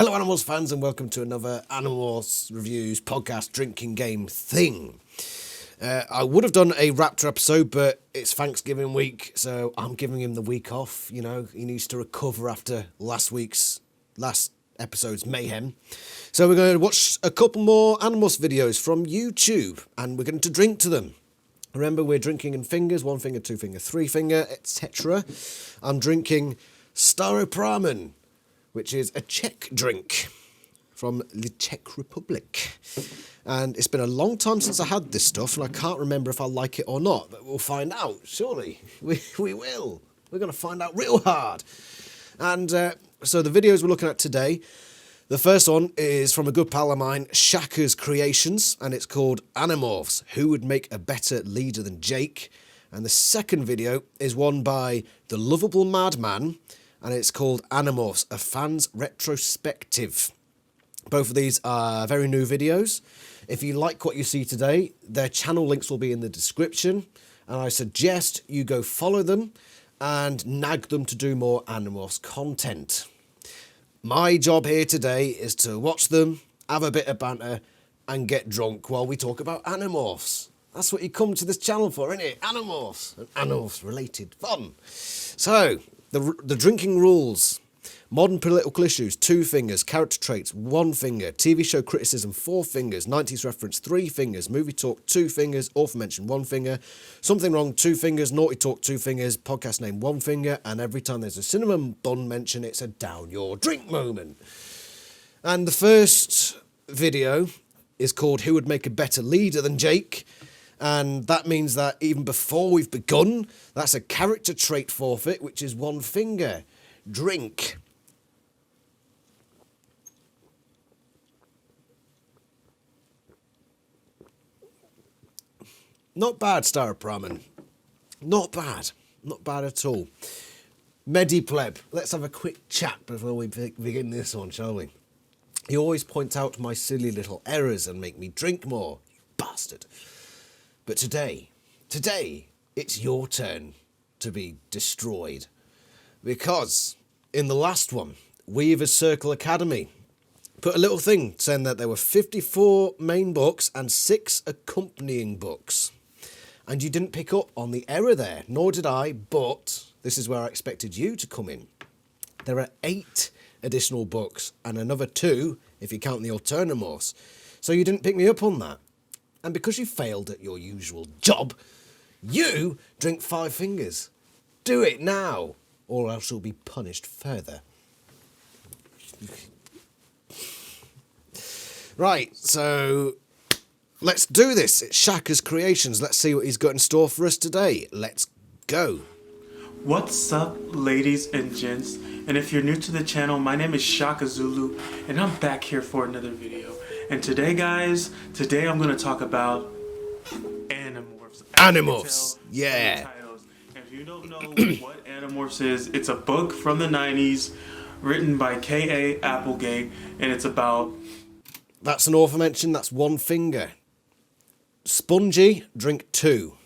Hello Animorphs fans and welcome to another Animorphs Reviews podcast drinking game thing. I would have done a Raptor episode, but it's Thanksgiving week, so I'm giving him the week off. You know, he needs to recover after last episode's mayhem. So we're going to watch a couple more Animorphs videos from YouTube, and we're going to drink to them. Remember, we're drinking in fingers, 1 finger, 2 finger, 3 finger, etc. I'm drinking Staropramen, which is a Czech drink from the Czech Republic. And it's been a long time since I had this stuff, and I can't remember if I like it or not, but we'll find out, surely. We will. We're going to find out real hard. And so the videos we're looking at today, the first one is from a good pal of mine, Shakas Creations, and it's called Animorphs, Who Would Make a Better Leader Than Jake? And the second video is one by the Loveable Madman, and it's called Animorphs, a fan's retrospective. Both of these are very new videos. If you like what you see today, their channel links will be in the description, and I suggest you go follow them and nag them to do more Animorphs content. My job here today is to watch them, have a bit of banter, and get drunk while we talk about Animorphs. That's what you come to this channel for, isn't it? Animorphs and Animorphs related fun. So, the drinking rules. Modern political issues, 2 fingers. Character traits, 1 finger. TV show criticism, 4 fingers. 90s reference, 3 fingers. Movie talk, 2 fingers. Author mention, 1 finger. Something wrong, 2 fingers. Naughty talk, 2 fingers. Podcast name, 1 finger. And every time there's a cinnamon bun mention, it's a down your drink moment. And the first video is called Who Would Make a Better Leader Than Jake? And that means that even before we've begun, that's a character trait forfeit, which is 1 finger. Drink. Not bad, Staropramen. Not bad. Not bad at all. Medipleb. Let's have a quick chat before we begin this one, shall we? You always point out my silly little errors and make me drink more, you bastard. But today, it's your turn to be destroyed. Because in the last one, Weaver's Circle Academy put a little thing saying that there were 54 main books and 6 accompanying books. And you didn't pick up on the error there, nor did I, but this is where I expected you to come in. There are 8 additional books and another 2 if you count the Alternamorphs. So you didn't pick me up on that. And because you failed at your usual job, you drink 5 fingers. Do it now, or else you'll be punished further. Right, so let's do this. It's Shakas Creations. Let's see what he's got in store for us today. Let's go. What's up, ladies and gents? And if you're new to the channel, my name is Shaka Zulu, and I'm back here for another video. And today, guys, I'm going to talk about Animorphs. Animorphs, yeah. If you don't know what Animorphs is, it's a book from the 90s written by K.A. Applegate, and it's about... That's an author mention, that's 1 finger. Spongy, drink 2.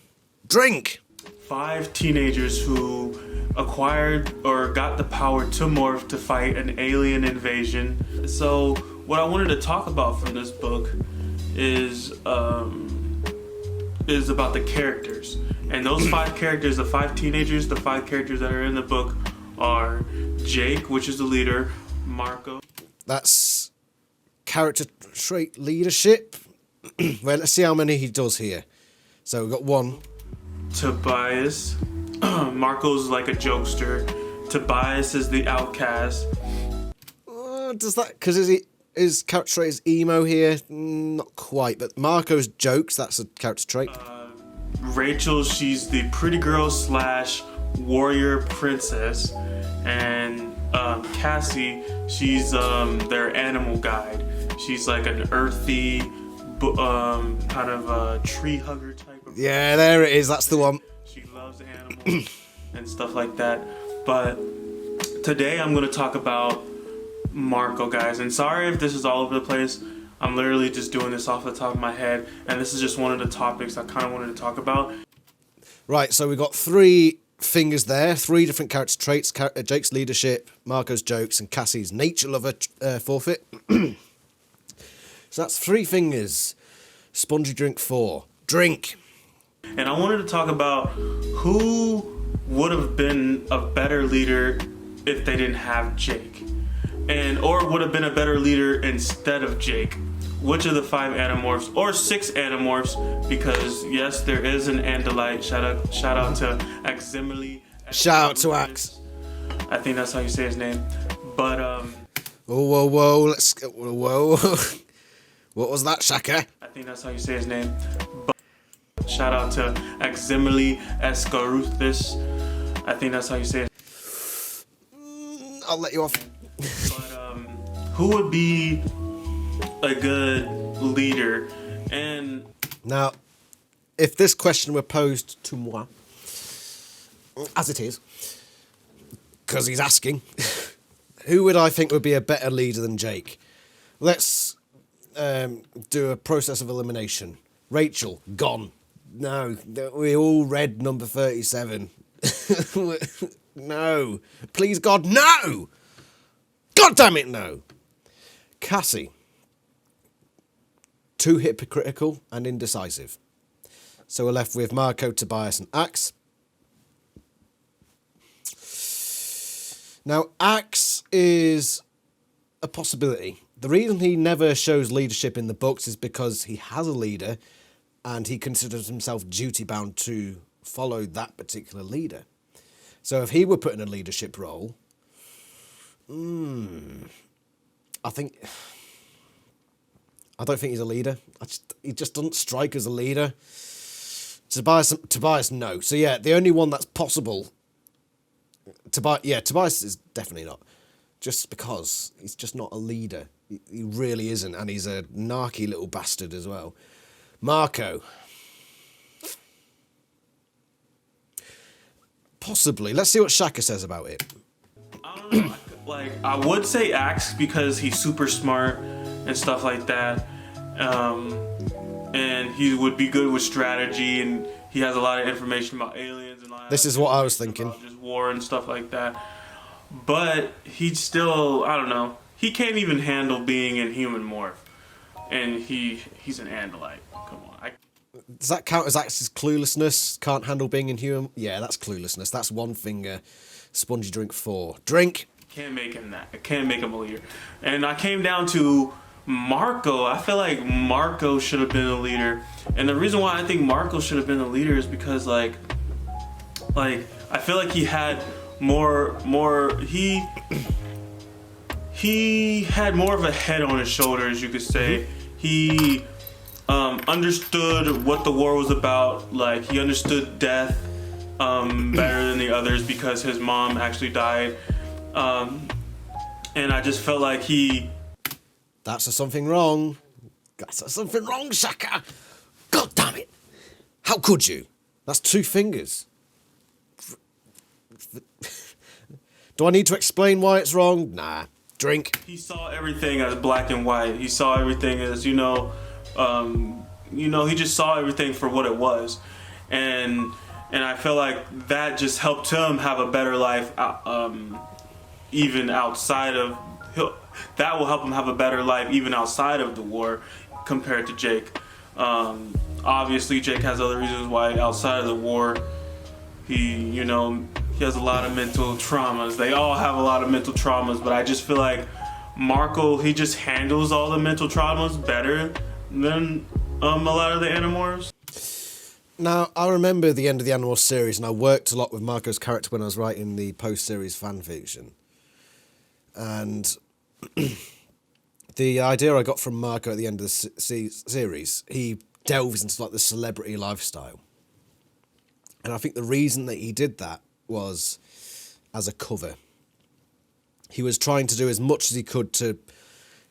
Drink! 5 teenagers who acquired or got the power to morph to fight an alien invasion. So what I wanted to talk about from this book is about the characters. And those 5 characters, the 5 teenagers, the 5 characters that are in the book are Jake, which is the leader, Marco. That's character trait leadership. Well, let's see how many he does here. So we've got 1. Tobias. Marco's like a jokester. Tobias is the outcast. Does that... Because his character trait is emo here? Not quite, but Marco's jokes, that's a character trait. Rachel, she's the pretty girl / warrior princess. And Cassie, she's their animal guide. She's like an earthy, kind of a tree hugger type of... Yeah, there it is, that's the one. She loves animals and stuff like that. But today I'm going to talk about Marco, guys. And sorry if this is all over the place. I'm literally just doing this off the top of my head. And this is just one of the topics I kind of wanted to talk about. Right, so we've got 3 fingers there. 3 different character traits. Jake's leadership, Marco's jokes, and Cassie's nature lover forfeit. So that's 3 fingers. Spongy drink 4. Drink. And I wanted to talk about who would have been a better leader if they didn't have Jake. Or would have been a better leader instead of Jake. Which of the 5 Animorphs, or 6 Animorphs, because yes, there is an Andalite. Shout out to Aximili. Shout out to Ax. I think that's how you say his name. But Whoa. Whoa. What was that, Shaka? I think that's how you say his name. But shout out to Aximili Escaruthis. I think that's how you say it. I'll let you off. But who would be a good leader? And now, if this question were posed to moi, as it is, because he's asking, who would I think would be a better leader than Jake? Let's do a process of elimination. Rachel, gone. No, we all read number 37. No. Please, God, no! God damn it, no! Cassie. Too hypocritical and indecisive. So we're left with Marco, Tobias, and Axe. Now, Axe is a possibility. The reason he never shows leadership in the books is because he has a leader and he considers himself duty-bound to follow that particular leader. So if he were put in a leadership role, I don't think he's a leader. He just doesn't strike as a leader. Tobias, no. So yeah, the only one that's possible. Tobias is definitely not. Just because he's just not a leader. He really isn't, and he's a narky little bastard as well. Marco. Possibly. Let's see what Shaka says about it. I don't know. I would say Axe because he's super smart and stuff like that. And he would be good with strategy, and he has a lot of information about aliens and all that. This is what I was thinking. Just war and stuff like that. But he's still, I don't know. He can't even handle being in human morph. And he's an Andalite. Come on. Does that count as Axe's cluelessness? Can't handle being in human? Yeah, that's cluelessness. That's 1 finger. Spongy drink 4. Drink. Can't make him that. I can't make him a leader. And I came down to Marco. I feel like Marco should have been a leader. And the reason why I think Marco should have been a leader is because like I feel like he had he had more of a head on his shoulders, you could say. He understood what the war was about. Like, he understood death better than the others because his mom actually died. And I just felt like That's something wrong. That's something wrong, Shaka. God damn it. How could you? That's 2 fingers. Do I need to explain why it's wrong? Nah. Drink. He saw everything as black and white. He saw everything as, he just saw everything for what it was. And I feel like that just helped him have a better life, even outside of, that will help him have a better life even outside of the war compared to Jake. Obviously Jake has other reasons why outside of the war he has a lot of mental traumas. They all have a lot of mental traumas, but I just feel like Marco, he just handles all the mental traumas better than a lot of the Animorphs. Now, I remember the end of the Animorphs series, and I worked a lot with Marco's character when I was writing the post-series fan fiction. And the idea I got from Marco at the end of the series, he delves into like the celebrity lifestyle. And I think the reason that he did that was as a cover. He was trying to do as much as he could to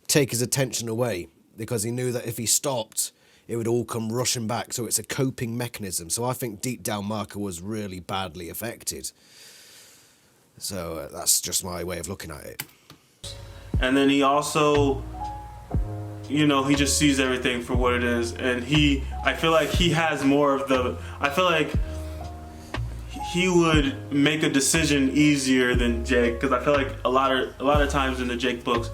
take his attention away, because he knew that if he stopped, it would all come rushing back. So it's a coping mechanism. So I think deep down Marco was really badly affected. So that's just my way of looking at it. And then he also, he just sees everything for what it is. And I feel like he has more of the, I feel like he would make a decision easier than Jake, because I feel like a lot of times in the Jake books,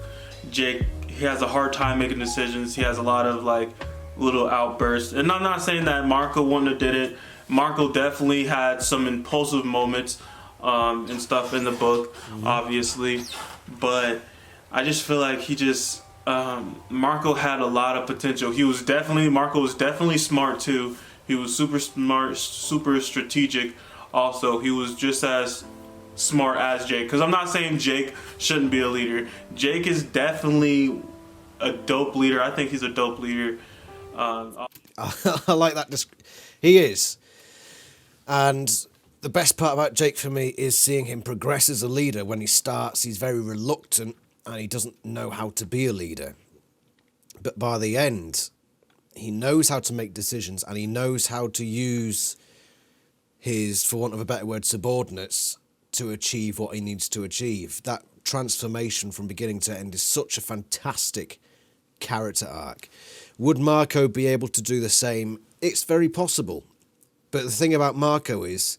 Jake, he has a hard time making decisions. He has a lot of like little outbursts, and I'm not saying that Marco wouldn't have did it. Marco definitely had some impulsive moments and stuff in the book, obviously, but I just feel like he just Marco had a lot of potential. Marco was definitely smart too. He was super smart, super strategic. Also, he was just as smart as Jake. Because I'm not saying Jake shouldn't be a leader. Jake is definitely a dope leader. I think he's a dope leader. I like that. He is. And the best part about Jake for me is seeing him progress as a leader. When he starts, he's very reluctant and he doesn't know how to be a leader. But by the end, he knows how to make decisions and he knows how to use his, for want of a better word, subordinates to achieve what he needs to achieve. That transformation from beginning to end is such a fantastic character arc. Would Marco be able to do the same? It's very possible. But the thing about Marco is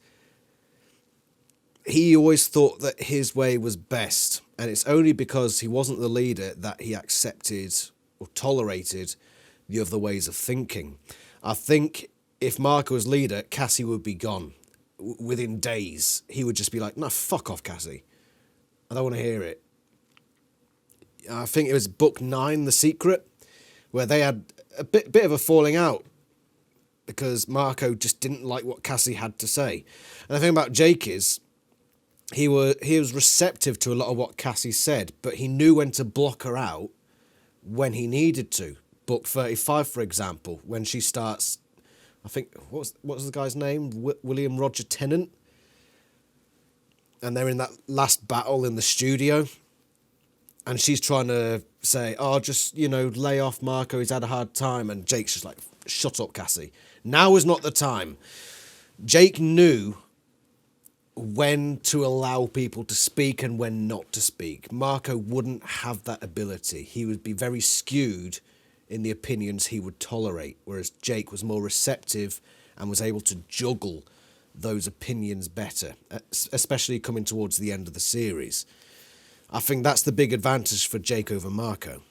he always thought that his way was best. And it's only because he wasn't the leader that he accepted or tolerated the other ways of thinking. I think if Marco was leader, Cassie would be gone within days. He would just be like, no, fuck off, Cassie. I don't want to hear it. I think it was book 9, The Secret, where they had a bit of a falling out because Marco just didn't like what Cassie had to say. And the thing about Jake is he was receptive to a lot of what Cassie said, but he knew when to block her out when he needed to. Book 35, for example, when she starts, I think, what was the guy's name? William Roger Tennant. And they're in that last battle in the studio. And she's trying to say, oh, just, lay off Marco, he's had a hard time. And Jake's just like, shut up, Cassie. Now is not the time. Jake knew when to allow people to speak and when not to speak. Marco wouldn't have that ability. He would be very skewed in the opinions he would tolerate, whereas Jake was more receptive and was able to juggle those opinions better, especially coming towards the end of the series. I think that's the big advantage for Jake over Marco.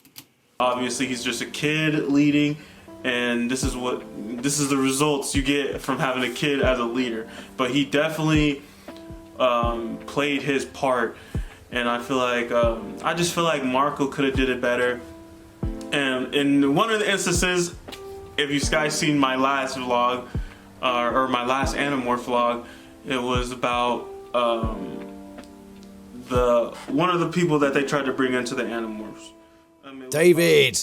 Obviously, he's just a kid leading, and this is the results you get from having a kid as a leader. But he definitely played his part, and I feel like I just feel like Marco could have did it better. And in one of the instances, if you guys seen my last vlog, or my last Animorph vlog, it was about one of the people that they tried to bring into the Animorphs. David!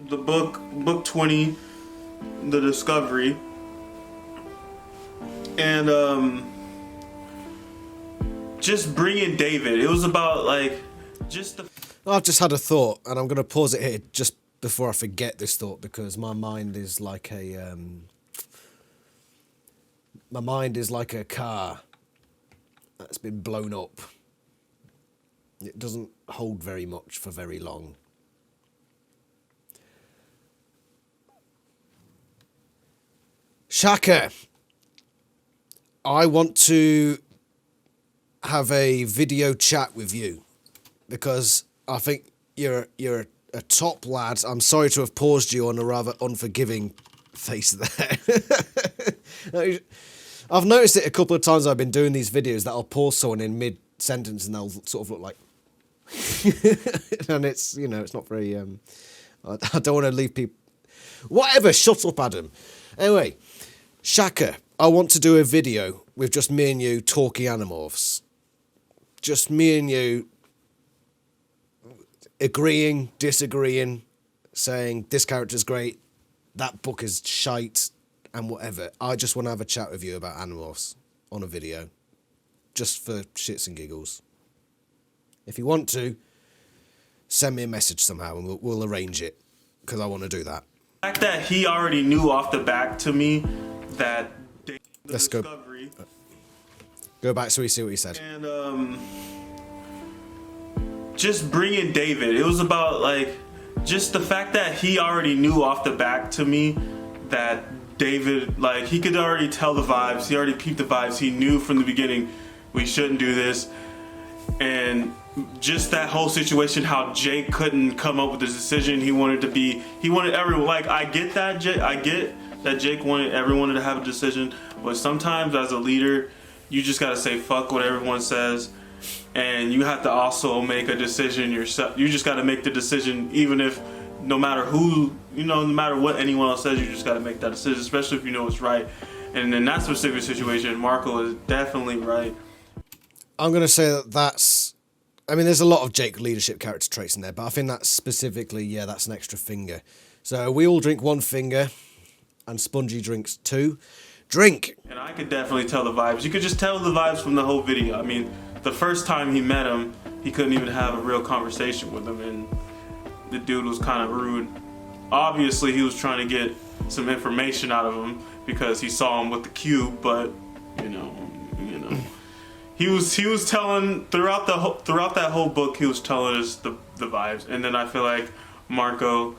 The book 20, The Discovery. And just bringing David. It was about like just the... I've just had a thought, and I'm going to pause it here just before I forget this thought, because my mind is like a car that's been blown up. It doesn't hold very much for very long. Shaka, I want to have a video chat with you because I think you're a top lad. I'm sorry to have paused you on a rather unforgiving face there. I've noticed it a couple of times I've been doing these videos that I'll pause someone in mid-sentence and they'll sort of look like... and it's, it's not very... I don't want to leave people... Whatever, shut up, Adam. Anyway, Shaka, I want to do a video with just me and you talking Animorphs. Just me and you agreeing, disagreeing, saying this character's great, that book is shite, and whatever. I just want to have a chat with you about Animorphs on a video, just for shits and giggles. If you want to, send me a message somehow and we'll arrange it, because I want to do that. The fact that he already knew off the back to me that Let's Discovery... Go back so we see what he said. And just bringing David. It was about like just the fact that he already knew off the back to me that David, like, he could already tell the vibes. He already peeped the vibes. He knew from the beginning we shouldn't do this. And just that whole situation, how Jake couldn't come up with his decision. He wanted everyone, like, I get that Jake wanted everyone to have a decision, but sometimes as a leader, you just gotta say fuck what everyone says, and you have to also make a decision yourself. You just gotta make the decision, even if no matter who, no matter what anyone else says, you just gotta make that decision, especially if you know it's right. And in that specific situation, Marco is definitely right. I'm going to say there's a lot of Jake leadership character traits in there, but I think that's specifically, that's an extra finger. So we all drink 1 finger, and Spongy drinks 2. Drink! And I could definitely tell the vibes. You could just tell the vibes from the whole video. I mean, the first time he met him, he couldn't even have a real conversation with him, and the dude was kind of rude. Obviously, he was trying to get some information out of him because he saw him with the cube, but, you know. He was telling throughout that whole book. He was telling us the vibes, and then I feel like Marco.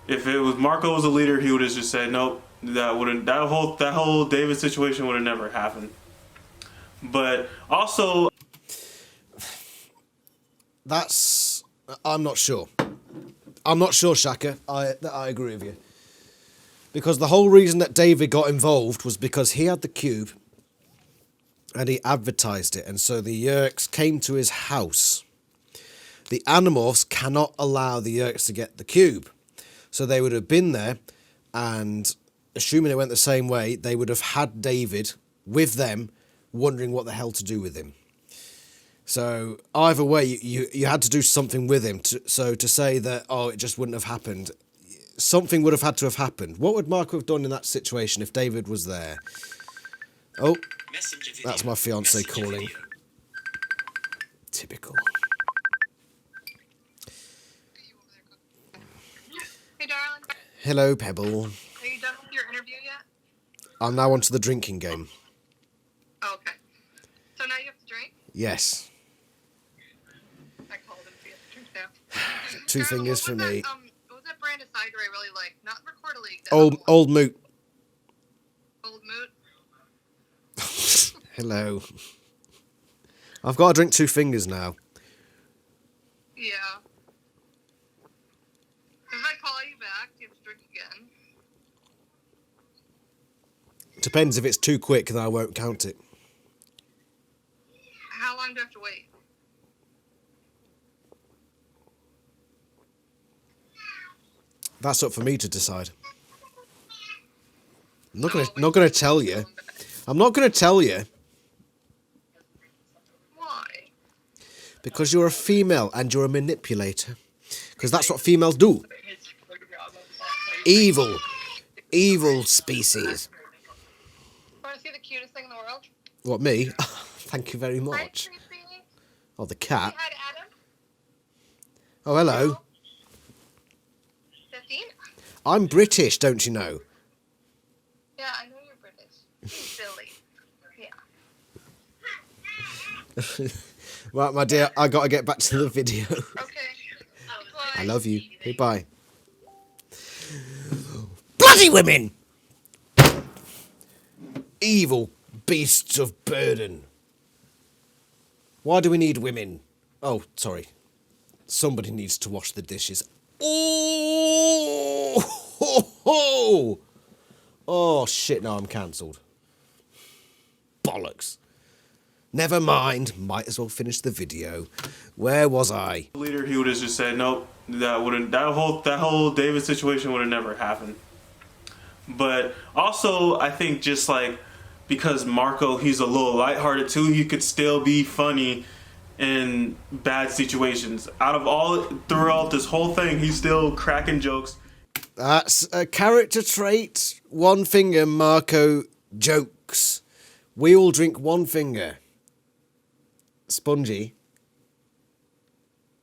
If Marco was a leader, he would have just said nope. That whole David situation would have never happened. But also, I'm not sure. I'm not sure, Shaka. I agree with you, because the whole reason that David got involved was because he had the cube. And he advertised it, and so the Yeerks came to his house. The Animorphs cannot allow the Yeerks to get the cube. So they would have been there, and assuming it went the same way, they would have had David with them, wondering what the hell to do with him. So either way, you had to do something with him. So to say that, it just wouldn't have happened, something would have had to have happened. What would Marco have done in that situation if David was there? Oh, that's my fiance calling. Typical. Hey, darling. Hello, Pebble. Are you done with your interview yet? I'm now on to the drinking game. Oh, okay. So now you have to drink? Yes. I called him to get the drink now. 2 fingers for me. What was that brand of cider I really like? Not Record a League. Old Moot. Old Moot? Hello. I've got to drink 2 fingers now. Yeah. If I call you back, you have to drink again. Depends, if it's too quick, then I won't count it. How long do I have to wait? That's up for me to decide. I'm not going to tell you. I'm not going to tell you. Why? Because you're a female and you're a manipulator. Because that's what females do. Evil species. Want to see the cutest thing in the world? What, me? Thank you very Hi, much. Tracy. Oh, the cat. Say hi to Adam. Oh, hello. 15? I'm British, don't you know? Yeah, I know you're British. You silly. Yeah. Right, my dear, I got to get back to the video. Okay. I love you. Goodbye. Bloody women! Evil beasts of burden. Why do we need women? Oh, sorry. Somebody needs to wash the dishes. Oh! Ho, ho! Oh, shit, now I'm cancelled. Bollocks. Never mind, might as well finish the video. Where was I? Leader, he would have just said nope. That whole David situation would have never happened. But also, I think just like because Marco, he's a little lighthearted too. He could still be funny in bad situations. Throughout this whole thing, he's still cracking jokes. That's a character trait. 1 finger, Marco jokes. We all drink 1 finger. Spongy.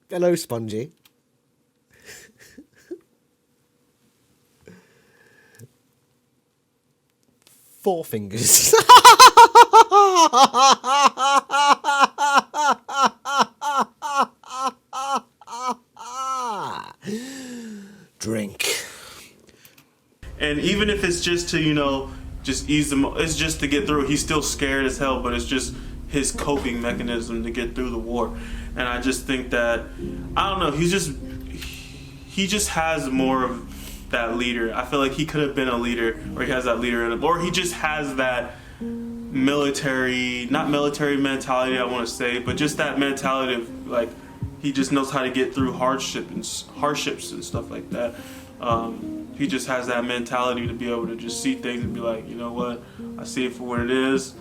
Hello, Spongy. Four fingers. Drink. And even if it's just to, just ease them, it's just to get through. He's still scared as hell, but it's just his coping mechanism to get through the war. And I just think that, I don't know, he just has more of that leader. I feel like he could have been a leader, or he has that leader in him, or he just has that not military mentality, I want to say, but just that mentality of, like, he just knows how to get through hardships and stuff like that. He just has that mentality to be able to just see things and be like, you know what, I see it for what it is.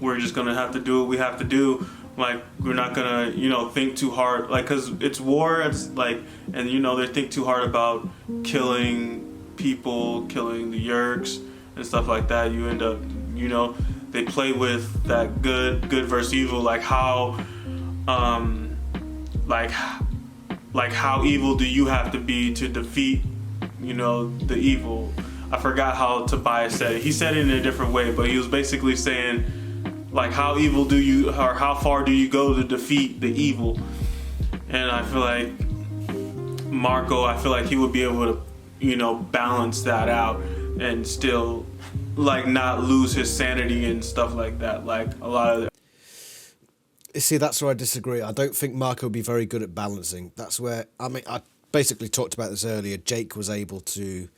We're just gonna have to do what we have to do. Like, we're not gonna, think too hard. Like, cause it's war. It's like, and they think too hard about killing people, killing the Yerks and stuff like that. You end up, they play with that good versus evil. Like how, like how evil do you have to be to defeat, the evil? I forgot how Tobias said it. He said it in a different way, but he was basically saying, like, how evil do you, or how far do you go to defeat the evil? And I feel like Marco, he would be able to, balance that out and still, like, not lose his sanity and stuff like that. Like, a lot of You see, that's where I disagree. I don't think Marco would be very good at balancing. That's where, I basically talked about this earlier. Jake was able to...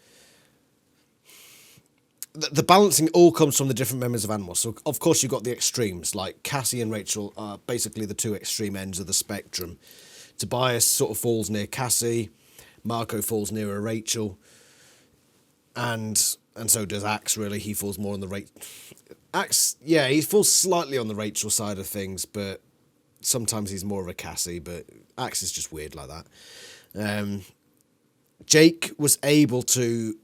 The balancing all comes from the different members of Animorphs. So, of course, you've got the extremes, like Cassie and Rachel are basically the two extreme ends of the spectrum. Tobias sort of falls near Cassie. Marco falls nearer Rachel. And so does Axe, really. He falls more on the Rachel... Axe, yeah, he falls slightly on the Rachel side of things, but sometimes he's more of a Cassie, but Axe is just weird like that. Jake was able to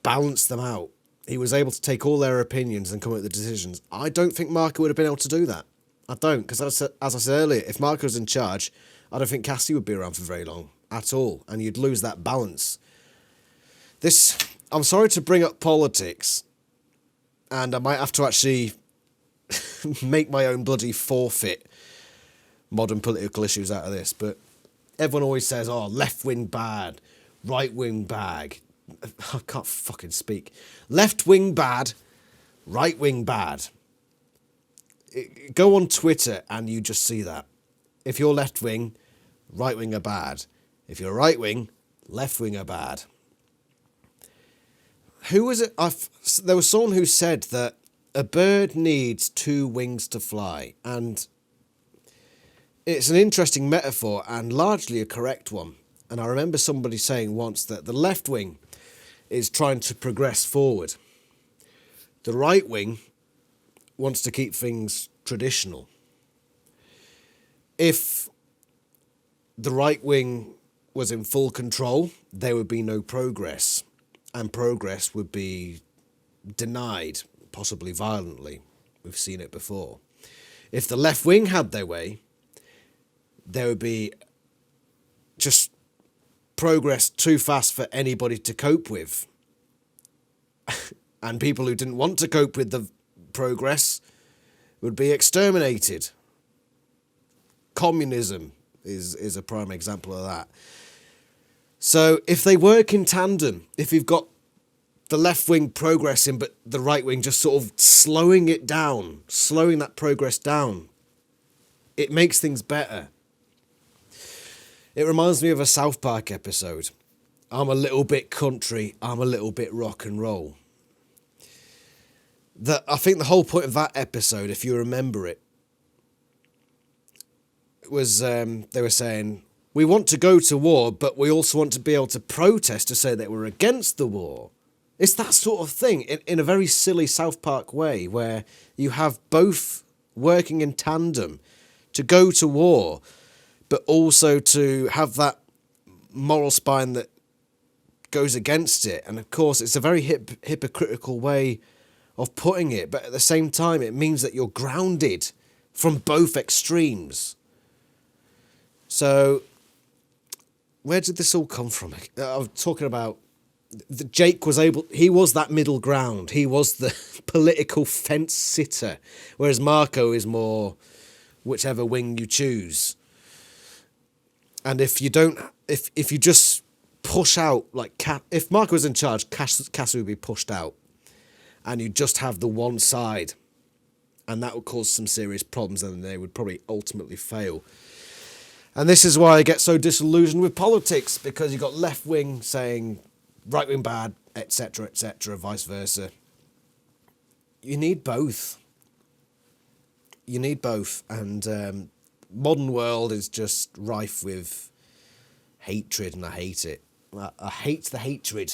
balance them out. He was able to take all their opinions and come up with the decisions. I don't think Marco would have been able to do that. I don't, because as I said earlier, if Marco's in charge, I don't think Cassie would be around for very long at all, and you'd lose that balance. I'm sorry to bring up politics, and I might have to actually make my own bloody forfeit modern political issues out of this, but everyone always says, oh, left-wing bad, right-wing bad. I can't fucking speak. Left-wing bad, right-wing bad. Go on Twitter and you just see that. If you're left-wing, right-wing are bad. If you're right-wing, left-wing are bad. Who was it? There was someone who said that a bird needs two wings to fly, and it's an interesting metaphor and largely a correct one. And I remember somebody saying once that the left wing is trying to progress forward. The right wing wants to keep things traditional. If the right wing was in full control, there would be no progress, and progress would be denied, possibly violently. We've seen it before. If the left wing had their way, there would be just progress too fast for anybody to cope with. And people who didn't want to cope with the progress would be exterminated. Communism is a prime example of that. So if they work in tandem, if you've got the left wing progressing but the right wing just sort of slowing it down, slowing that progress down, it makes things better. It reminds me of a South Park episode. I'm a little bit country, I'm a little bit rock and roll. I think the whole point of that episode, if you remember it, was they were saying, we want to go to war, but we also want to be able to protest to say that we're against the war. It's that sort of thing in a very silly South Park way where you have both working in tandem to go to war, but also to have that moral spine that goes against it. And of course, it's a very hypocritical way of putting it, but at the same time, it means that you're grounded from both extremes. So, where did this all come from? I was talking about Jake he was that middle ground. He was the political fence sitter, whereas Marco is more whichever wing you choose. And if you just push out, like, if Marco was in charge, Cass would be pushed out. And you just have the one side. And that would cause some serious problems, and they would probably ultimately fail. And this is why I get so disillusioned with politics, because you've got left wing saying right wing bad, etc., vice versa. You need both. You need both. And modern world is just rife with hatred, and I hate it. I hate the hatred.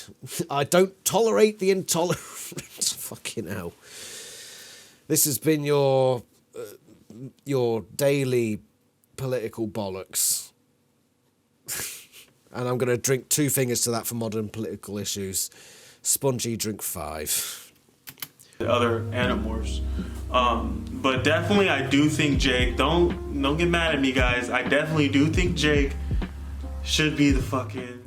I don't tolerate the intolerance. Fucking hell. This has been your daily political bollocks. And I'm going to drink 2 fingers to that for modern political issues. Spongy, drink 5. The other Animorphs. But definitely I do think Jake, don't get mad at me, guys. I definitely do think Jake should be the fucking...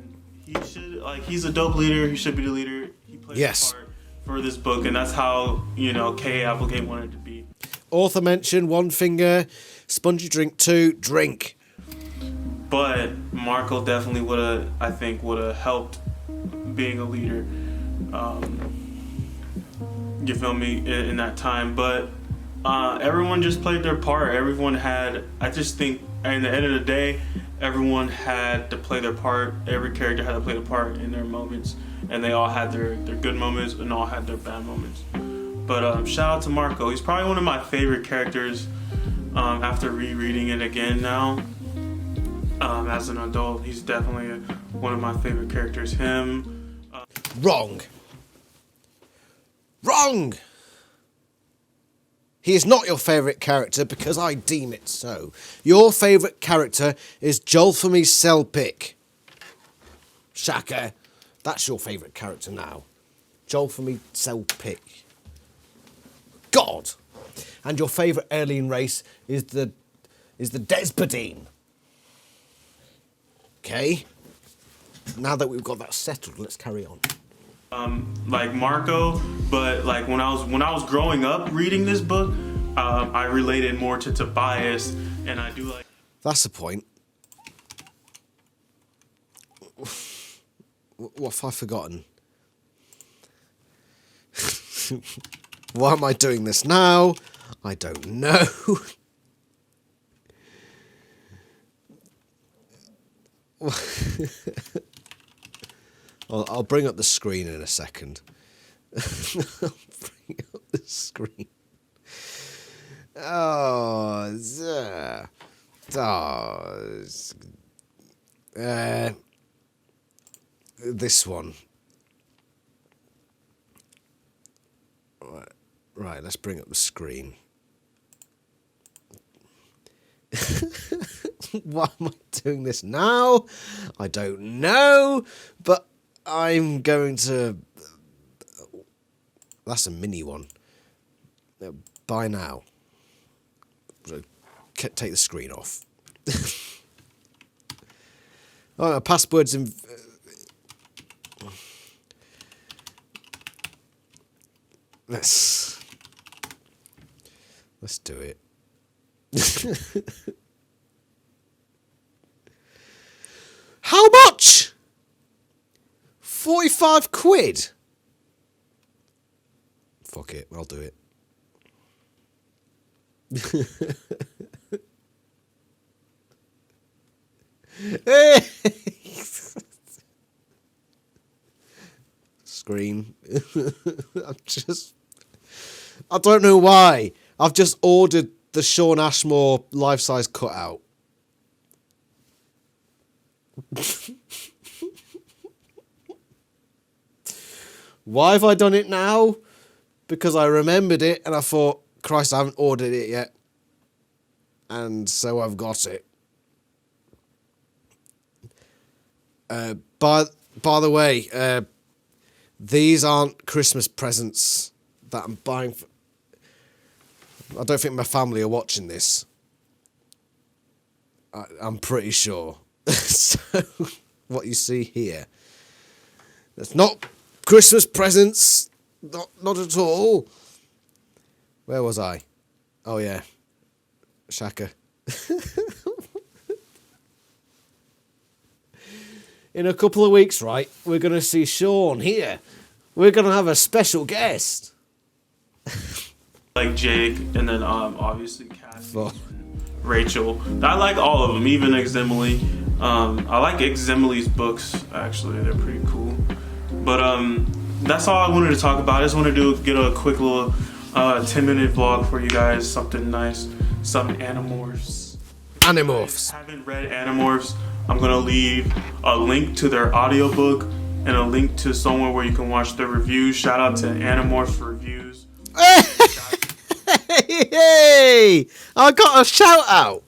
he's a dope leader. He should be the leader. He plays a part for this book, and that's how, K. Applegate wanted it to be. Author mention, 1 finger. Spongy drink 2, drink. But Marco definitely would have helped being a leader. You feel me, in that time. But everyone just played their part. I just think at the end of the day, everyone had to play their part. Every character had to play their part in their moments. And they all had their good moments and all had their bad moments. But shout out to Marco. He's probably one of my favorite characters after rereading it again now. As an adult, he's definitely one of my favorite characters. Him. Wrong. He is not your favourite character because I deem it so. Your favourite character is Jolfamy Selpic. Shaka. That's your favourite character now. Jolfamy Selpic. God. And your favourite alien race is the Desbadine. Okay. Now that we've got that settled, let's carry on. Like Marco, but like when I was growing up reading this book, I related more to Tobias, and I do like. That's the point. What have I forgotten? Why am I doing this now? I don't know. I'll bring up the screen in a second. I'll bring up the screen. This one. Right, let's bring up the screen. Why am I doing this now? I don't know, but I'm going to... That's a mini one. Buy now. Take the screen off. Oh, no, passwords in... Let's do it. How much? 45 quid? Fuck it, I'll do it. Screen. I don't know why. I've just ordered the Sean Ashmore life-size cutout. Why have I done it now? Because I remembered it and I thought, Christ, I haven't ordered it yet. And so I've got it. By the way, these aren't Christmas presents that I'm buying. I don't think my family are watching this. I'm pretty sure. So, what you see here, that's not Christmas presents. Not at all. Where was I? Oh yeah, Shaka. in a couple of weeks, right, we're going to see Sean here. We're going to have a special guest. Like Jake, and then obviously Cassie, Fuck. Rachel. I like all of them, even Exemily. I like Exemily's books, actually. They're pretty cool. But that's all I wanted to talk about. I just wanted to get a quick little 10-minute vlog for you guys. Something nice. Some Animorphs. Animorphs. If you haven't read Animorphs, I'm going to leave a link to their audiobook and a link to somewhere where you can watch their reviews. Shout out to Animorphs Reviews. Hey! I got a shout out.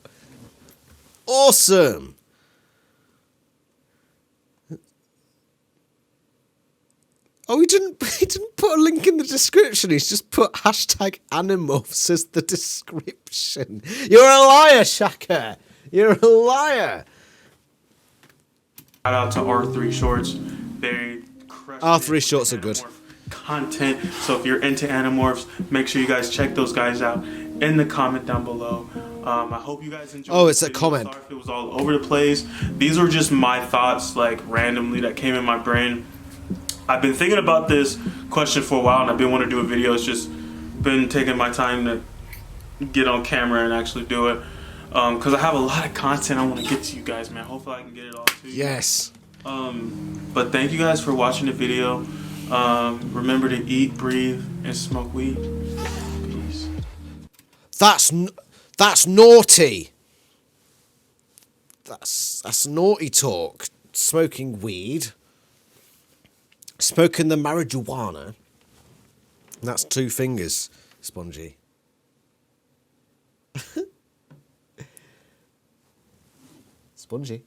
Awesome. Oh, he didn't put a link in the description. He's just put hashtag Animorphs as the description. You're a liar, Shaka. You're a liar. Shout out to R3 Shorts. They crush R3 Shorts are good. Content. So if you're into Animorphs, make sure you guys check those guys out in the comment down below. I hope you guys enjoyed. Oh, it's this a video. comment. Sorry if it was all over the place. These were just my thoughts, like randomly that came in my brain. I've been thinking about this question for a while, and I've been wanting to do a video. It's just been taking my time to get on camera and actually do it. Because I have a lot of content I want to get to you guys, man. Hopefully I can get it all to you. Yes. But thank you guys for watching the video. Remember to eat, breathe, and smoke weed. Peace. That's naughty. That's naughty talk. Smoking weed. Smoking the marijuana. And that's 2 fingers, Spongy. Spongy.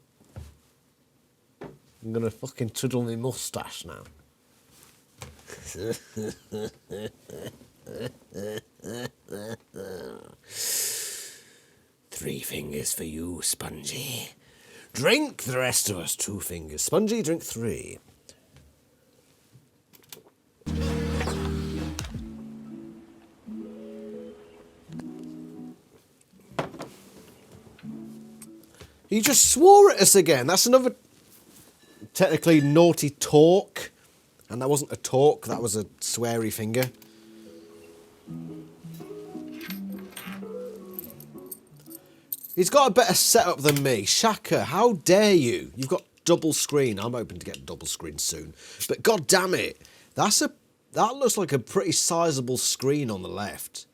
I'm gonna fucking twiddle my mustache now. 3 fingers for you, Spongy. Drink the rest of us 2 fingers. Spongy, drink 3. He just swore at us again. That's another technically naughty talk. And that wasn't a talk, that was a sweary finger. He's got a better setup than me. Shaka, how dare you? You've got double screen. I'm hoping to get double screen soon. But god damn it. That looks like a pretty sizable screen on the left.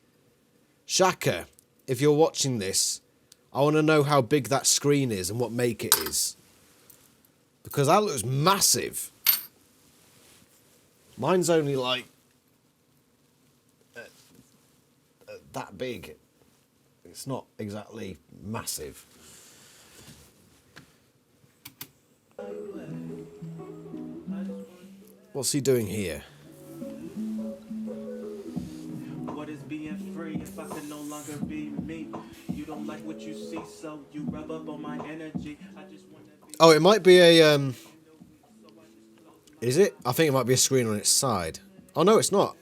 Shaka, if you're watching this, I want to know how big that screen is and what make it is. Because that looks massive. Mine's only like that big. It's not exactly massive. What's he doing here? What is being free if I can no longer be me? You don't like what you see, so you rub up on my energy. I just want to be. Oh, it might be a Is it? I think it might be a screen on its side. Oh no, it's not.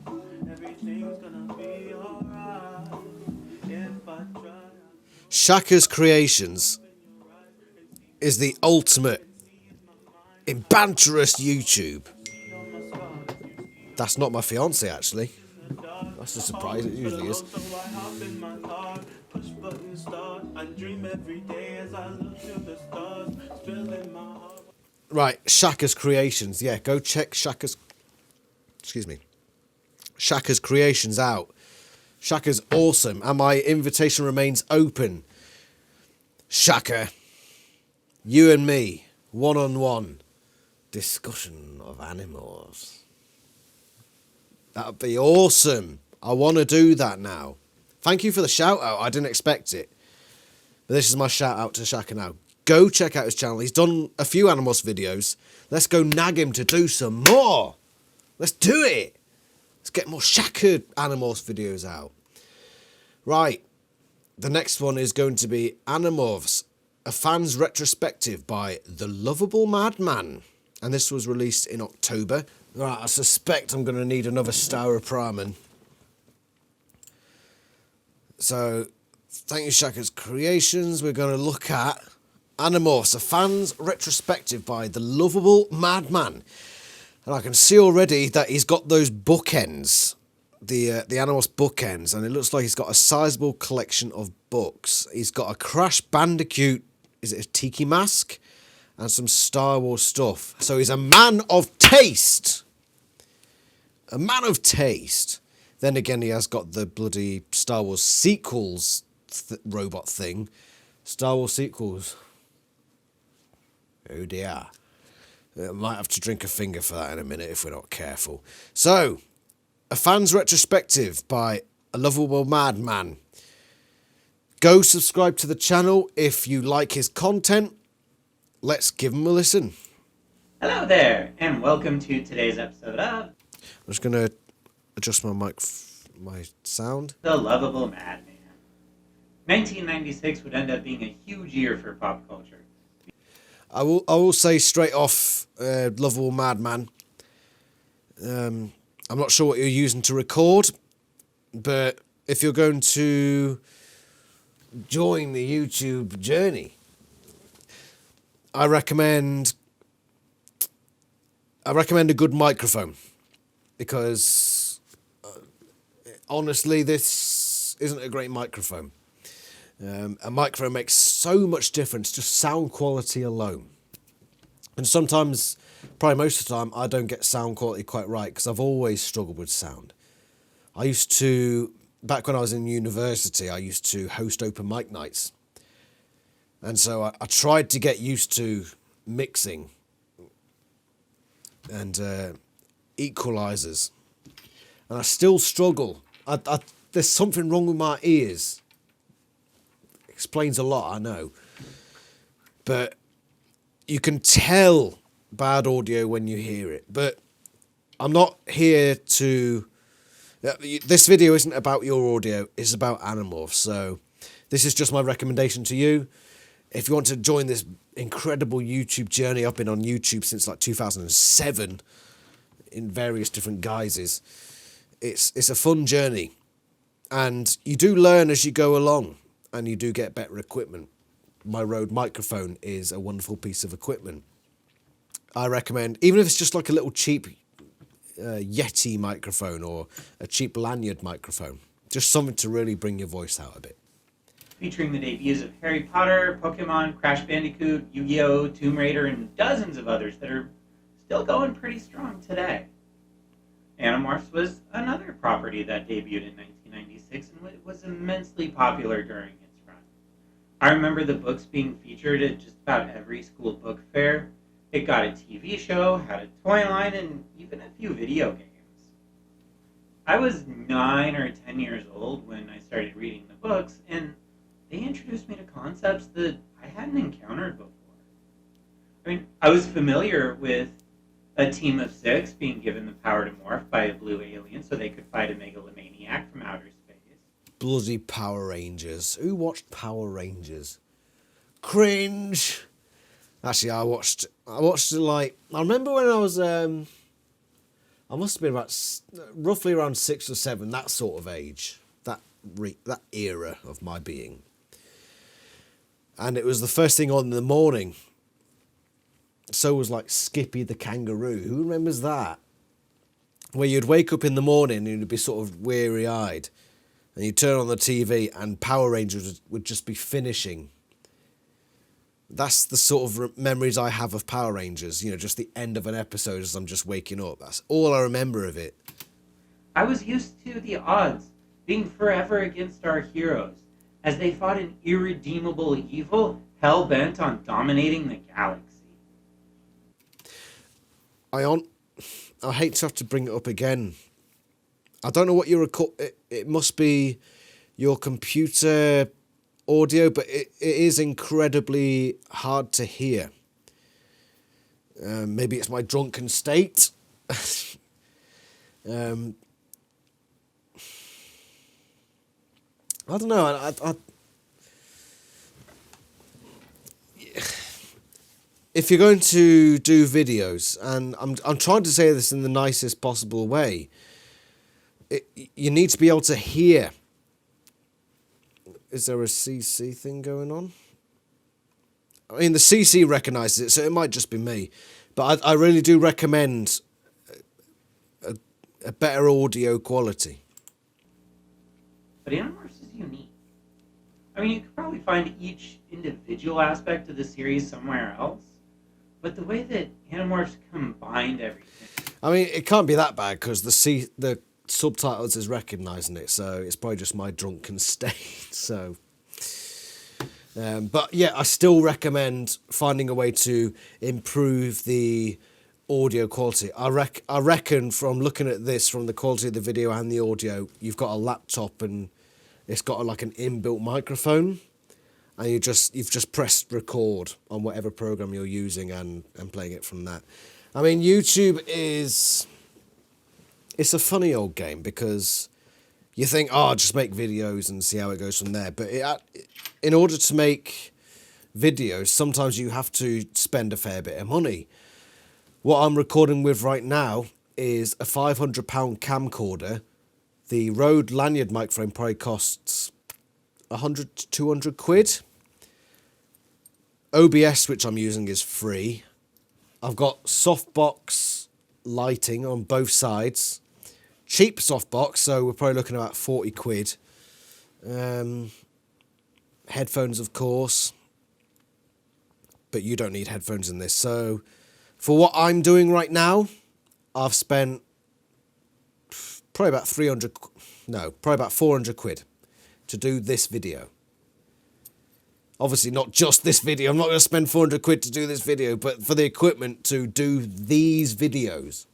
Everything's gonna be alright if I try. Shakas Creations is the ultimate in banterous YouTube. That's not my fiance, actually. That's a surprise. It usually is. Right, Shakas Creations. Yeah, go check Shakas. Excuse me. Shakas Creations out. Shaka's awesome, and my invitation remains open. Shaka, you and me, one-on-one discussion of Animorphs. That'd be awesome. I want to do that now. Thank you for the shout out. I didn't expect it. But this is my shout out to Shaka now. Go check out his channel. He's done a few Animorphs videos. Let's go nag him to do some more. Let's do it. Let's get more Shaka Animorphs videos out. Right. The next one is going to be Animorphs, a fan's retrospective by the Loveable Madman. And this was released in October. Right, I suspect I'm going to need another Styropramen. So, thank you, Shakas Creations. We're going to look at Animorphs, a fan's retrospective by the Loveable Madman. And I can see already that he's got those bookends, the Animorphs bookends, and it looks like he's got a sizable collection of books. He's got a Crash Bandicoot, is it a tiki mask? And some Star Wars stuff. So he's a man of taste. A man of taste. Then again, he has got the bloody Star Wars sequels robot thing. Star Wars sequels. Oh dear. I might have to drink a finger for that in a minute if we're not careful. So, a fan's retrospective by a Loveable Madman. Go subscribe to the channel if you like his content. Let's give him a listen. Hello there, and welcome to today's episode of I'm just going to adjust my my sound. The Loveable Madman. 1996 would end up being a huge year for pop culture. I will say straight off, Loveable Madman. I'm not sure what you're using to record, but if you're going to join the YouTube journey, I recommend a good microphone, because honestly, this isn't a great microphone. A microphone makes so much difference, just sound quality alone. And sometimes, probably most of the time, I don't get sound quality quite right because I've always struggled with sound. I used to, back when I was in university, I used to host open mic nights. And so I tried to get used to mixing and equalizers. And I still struggle. There's something wrong with my ears. Explains a lot, I know. But you can tell bad audio when you hear it. But I'm not here to... This video isn't about your audio, it's about Animorphs. So this is just my recommendation to you. If you want to join this incredible YouTube journey, I've been on YouTube since like 2007 in various different guises. It's a fun journey. And you do learn as you go along. And you do get better equipment. My Rode microphone is a wonderful piece of equipment. I recommend, even if it's just like a little cheap Yeti microphone or a cheap lanyard microphone, just something to really bring your voice out a bit. Featuring the debuts of Harry Potter, Pokemon, Crash Bandicoot, Yu-Gi-Oh!, Tomb Raider, and dozens of others that are still going pretty strong today. Animorphs was another property that debuted in 1996 and was immensely popular during its run. I remember the books being featured at just about every school book fair. It got a TV show, had a toy line, and even a few video games. I was 9 or 10 years old when I started reading the books, and they introduced me to concepts that I hadn't encountered before. I mean, I was familiar with a team of 6 being given the power to morph by a blue alien so they could fight a megalomaniac from outer space. Bloody Power Rangers. Who watched Power Rangers? Cringe. Actually, I watched it like... I remember when I was... I must have been about roughly around 6 or 7, that sort of age. That era of my being. And it was the first thing on in the morning. So was like Skippy the Kangaroo. Who remembers that? Where you'd wake up in the morning and you'd be sort of weary-eyed. And you'd turn on the TV and Power Rangers would just be finishing. That's the sort of memories I have of Power Rangers. You know, just the end of an episode as I'm just waking up. That's all I remember of it. I was used to the odds being forever against our heroes as they fought an irredeemable evil hell-bent on dominating the galaxy. I hate to have to bring it up again. I don't know what you record. It must be your computer audio, but it is incredibly hard to hear. Maybe it's my drunken state. I don't know. If you're going to do videos, and I'm trying to say this in the nicest possible way, you need to be able to hear. Is there a CC thing going on? I mean, the CC recognises it, so it might just be me. But I really do recommend a better audio quality. But Animorphs is unique. I mean, you could probably find each individual aspect of the series somewhere else, but the way that Animorphs combined everything. I mean, it can't be that bad because the subtitles is recognising it, so it's probably just my drunken state. So, but yeah, I still recommend finding a way to improve the audio quality. I reckon from looking at this, from the quality of the video and the audio, you've got a laptop and it's got like an inbuilt microphone, and you've just pressed record on whatever program you're using and playing it from that. I mean, YouTube it's a funny old game because you think, oh, just make videos and see how it goes from there. But in order to make videos, sometimes you have to spend a fair bit of money. What I'm recording with right now is a £500 camcorder. The Rode lanyard microphone probably costs 100 to 200 quid. OBS, which I'm using, is free. I've got softbox lighting on both sides. Cheap softbox, so we're probably looking at about 40 quid. Headphones, of course. But you don't need headphones in this. So for what I'm doing right now, I've spent probably about 400 quid to do this video. Obviously not just this video. I'm not going to spend 400 quid to do this video, but for the equipment to do these videos.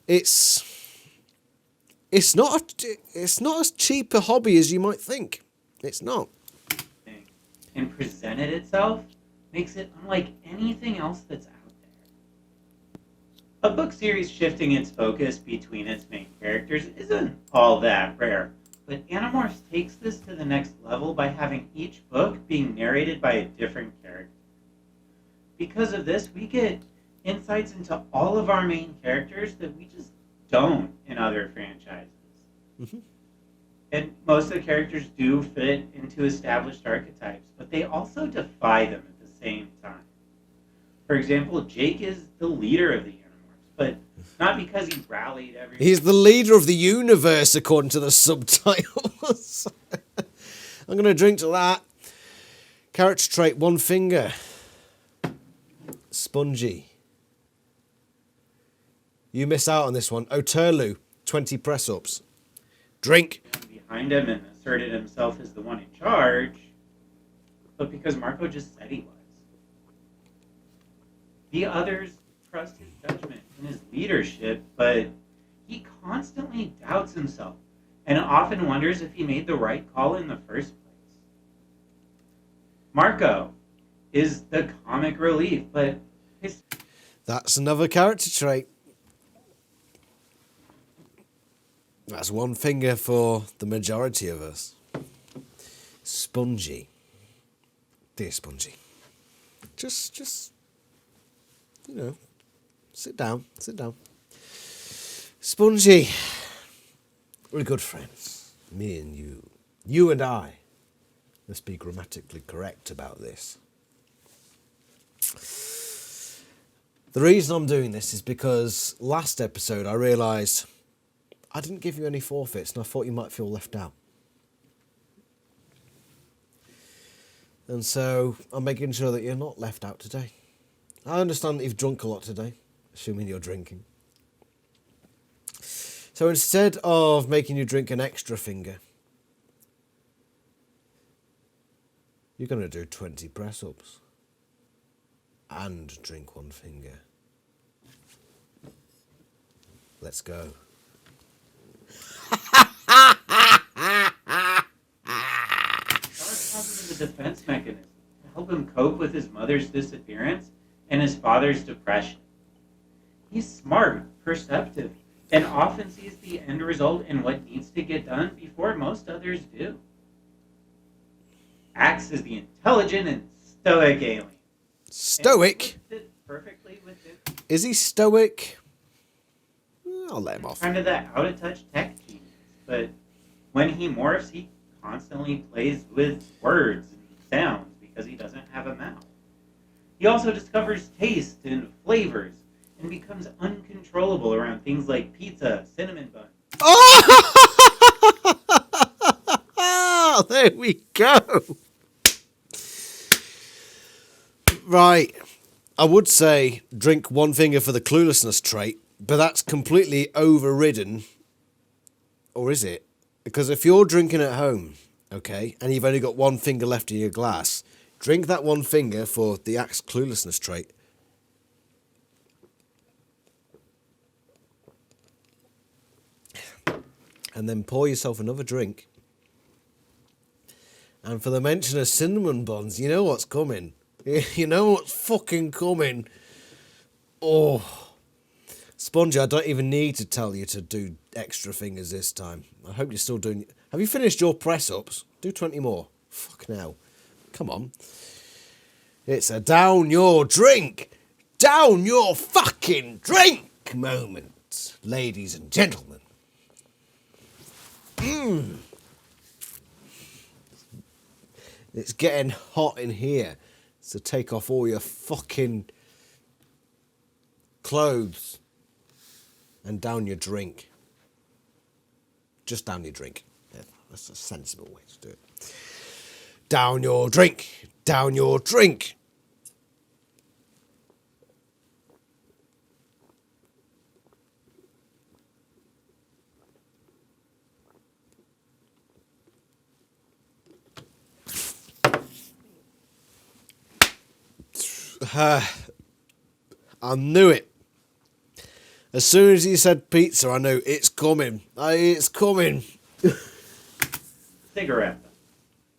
It's not as cheap a hobby as you might think. It's not. And presented itself makes it unlike anything else that's out there. A book series shifting its focus between its main characters isn't all that rare, but Animorphs takes this to the next level by having each book being narrated by a different character. Because of this, we get insights into all of our main characters that we just don't in other franchises. Mm-hmm. And most of the characters do fit into established archetypes, but they also defy them at the same time. For example, Jake is the leader of the Animorphs, but not because he rallied everyone. He's the leader of the universe, according to the subtitles. I'm going to drink to that. Character trait, one finger. Spongy. You miss out on this one. Oterlu, 20 press-ups. Drink. Behind him and asserted himself as the one in charge, but because Marco just said he was. The others trust his judgment and his leadership, but he constantly doubts himself and often wonders if he made the right call in the first place. Marco is the comic relief, but his... That's another character trait. That's one finger for the majority of us. Spongy. Dear Spongy. Just, you know, sit down. Spongy. We're good friends. Me and you. You and I. Let's be grammatically correct about this. The reason I'm doing this is because last episode I realised I didn't give you any forfeits and I thought you might feel left out. And so I'm making sure that you're not left out today. I understand that you've drunk a lot today, assuming you're drinking. So instead of making you drink an extra finger, you're going to do 20 press-ups and drink one finger. Let's go. As a defense mechanism to help him cope with his mother's disappearance and his father's depression. He's smart, perceptive, and often sees the end result in what needs to get done before most others do. Axe is the intelligent and stoic alien. Stoic? Perfectly with it. Is he stoic? I'll let him off. Kind of that out-of-touch tech genius, but when he morphs, he constantly plays with words and sounds because he doesn't have a mouth. He also discovers taste and flavors and becomes uncontrollable around things like pizza, cinnamon bun. Oh, there we go. Right. I would say drink one finger for the cluelessness trait, but that's completely overridden. Or is it? Because if you're drinking at home, okay, and you've only got one finger left in your glass, drink that one finger for the axe cluelessness trait. And then pour yourself another drink. And for the mention of cinnamon buns, you know what's coming. You know what's fucking coming. Oh. Spongy, I don't even need to tell you to do extra fingers this time. I hope you're still doing... Have you finished your press-ups? Do 20 more. Fuck now. Come on. It's a down your drink. Down your fucking drink moment, ladies and gentlemen. It's getting hot in here. So take off all your fucking clothes and down your drink. Just down your drink. Yeah, that's a sensible way to do it. Down your drink. Down your drink. I knew it. As soon as he said pizza, I knew it's coming. It's coming. Cigarette.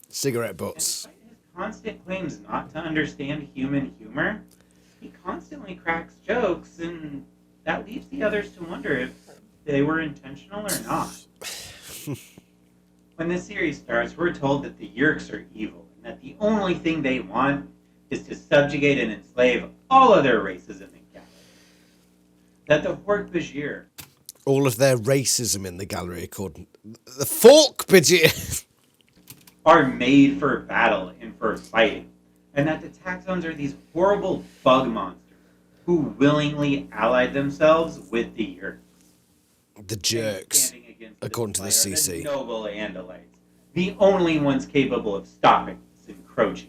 Cigarette butts. Despite his constant claims not to understand human humor, he constantly cracks jokes, and that leaves the others to wonder if they were intentional or not. When this series starts, we're told that the Yeerks are evil, and that the only thing they want is to subjugate and enslave all other races in the galaxy. That the Hork-Bajir... All of their racism in the gallery, according... The Fork-Bajir! are made for battle and for fighting. And that the Taxons are these horrible bug monsters who willingly allied themselves with the Yeerks. The jerks, according to the CC. The noble Andalites, the only ones capable of stopping this encroaching.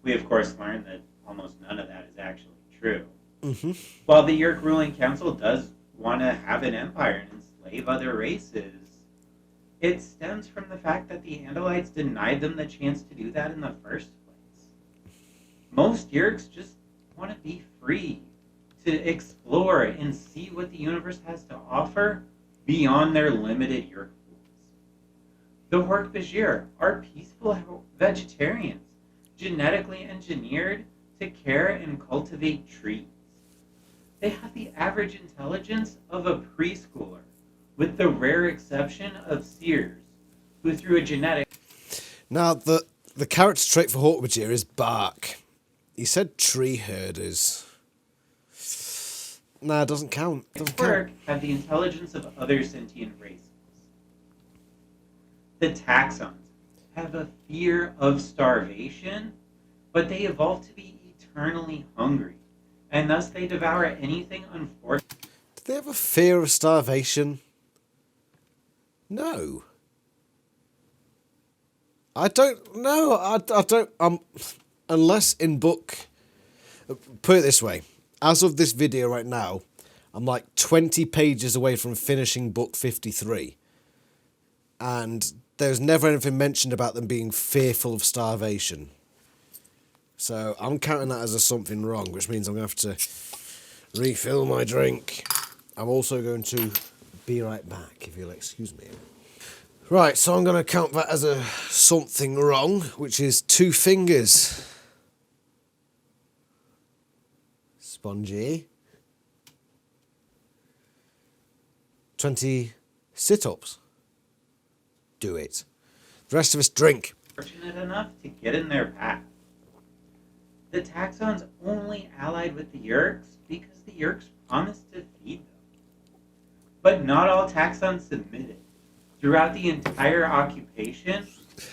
We, of course, learn that almost none of that is actually true. Mm-hmm. While the Yeerk ruling council does want to have an empire and enslave other races, it stems from the fact that the Andalites denied them the chance to do that in the first place. Most Yeerks just want to be free to explore and see what the universe has to offer beyond their limited Yeerk pools. The Hork-Bajir are peaceful vegetarians, genetically engineered to care and cultivate trees. They have the average intelligence of a preschooler, with the rare exception of Sears, who through a genetic... Now, the character trait for Hork-Bajir is bark. He said tree herders. Nah, it doesn't count. Quirk have the intelligence of other sentient races. The Taxons have a fear of starvation, but they evolve to be eternally hungry, and thus they devour anything unfortunate. Do they have a fear of starvation? No. I don't know. I don't. Unless in book. Put it this way. As of this video right now, I'm like 20 pages away from finishing book 53. And there's never anything mentioned about them being fearful of starvation. So I'm counting that as a something wrong, which means I'm going to have to refill my drink. I'm also going to be right back, if you'll excuse me. Right, so I'm going to count that as a something wrong, which is 2 fingers. Spongy. 20 sit-ups. Do it. The rest of us drink. Fortunate enough to get in their path. The Taxons only allied with the Yeerks because the Yeerks promised to feed them. But not all Taxons submitted. Throughout the entire occupation,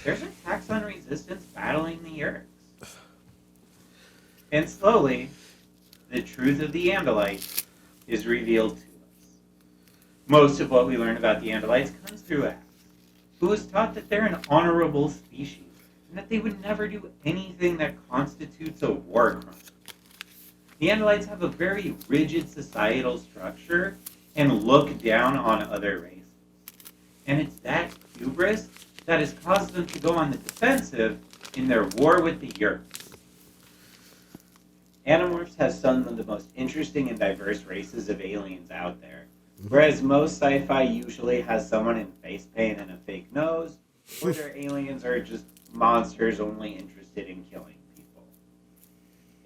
there's a Taxon resistance battling the Yeerks. And slowly, the truth of the Andalites is revealed to us. Most of what we learn about the Andalites comes through Axe, who was taught that they're an honorable species and that they would never do anything that constitutes a war crime. The Andalites have a very rigid societal structure and look down on other races. And it's that hubris that has caused them to go on the defensive in their war with the Yeerks. Animorphs has some of the most interesting and diverse races of aliens out there. Whereas most sci-fi usually has someone in face paint and a fake nose, or their aliens are just monsters only interested in killing people.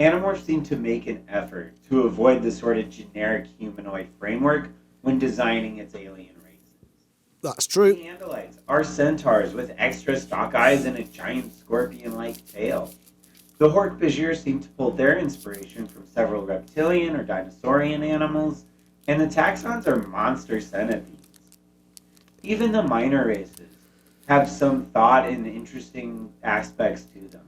Animorphs seem to make an effort to avoid the sort of generic humanoid framework when designing its alien races. That's true. The Andalites are centaurs with extra stalk eyes and a giant scorpion-like tail. The Hork-Bajir seem to pull their inspiration from several reptilian or dinosaurian animals, and the taxons are monster centipedes. Even the minor races have some thought and interesting aspects to them.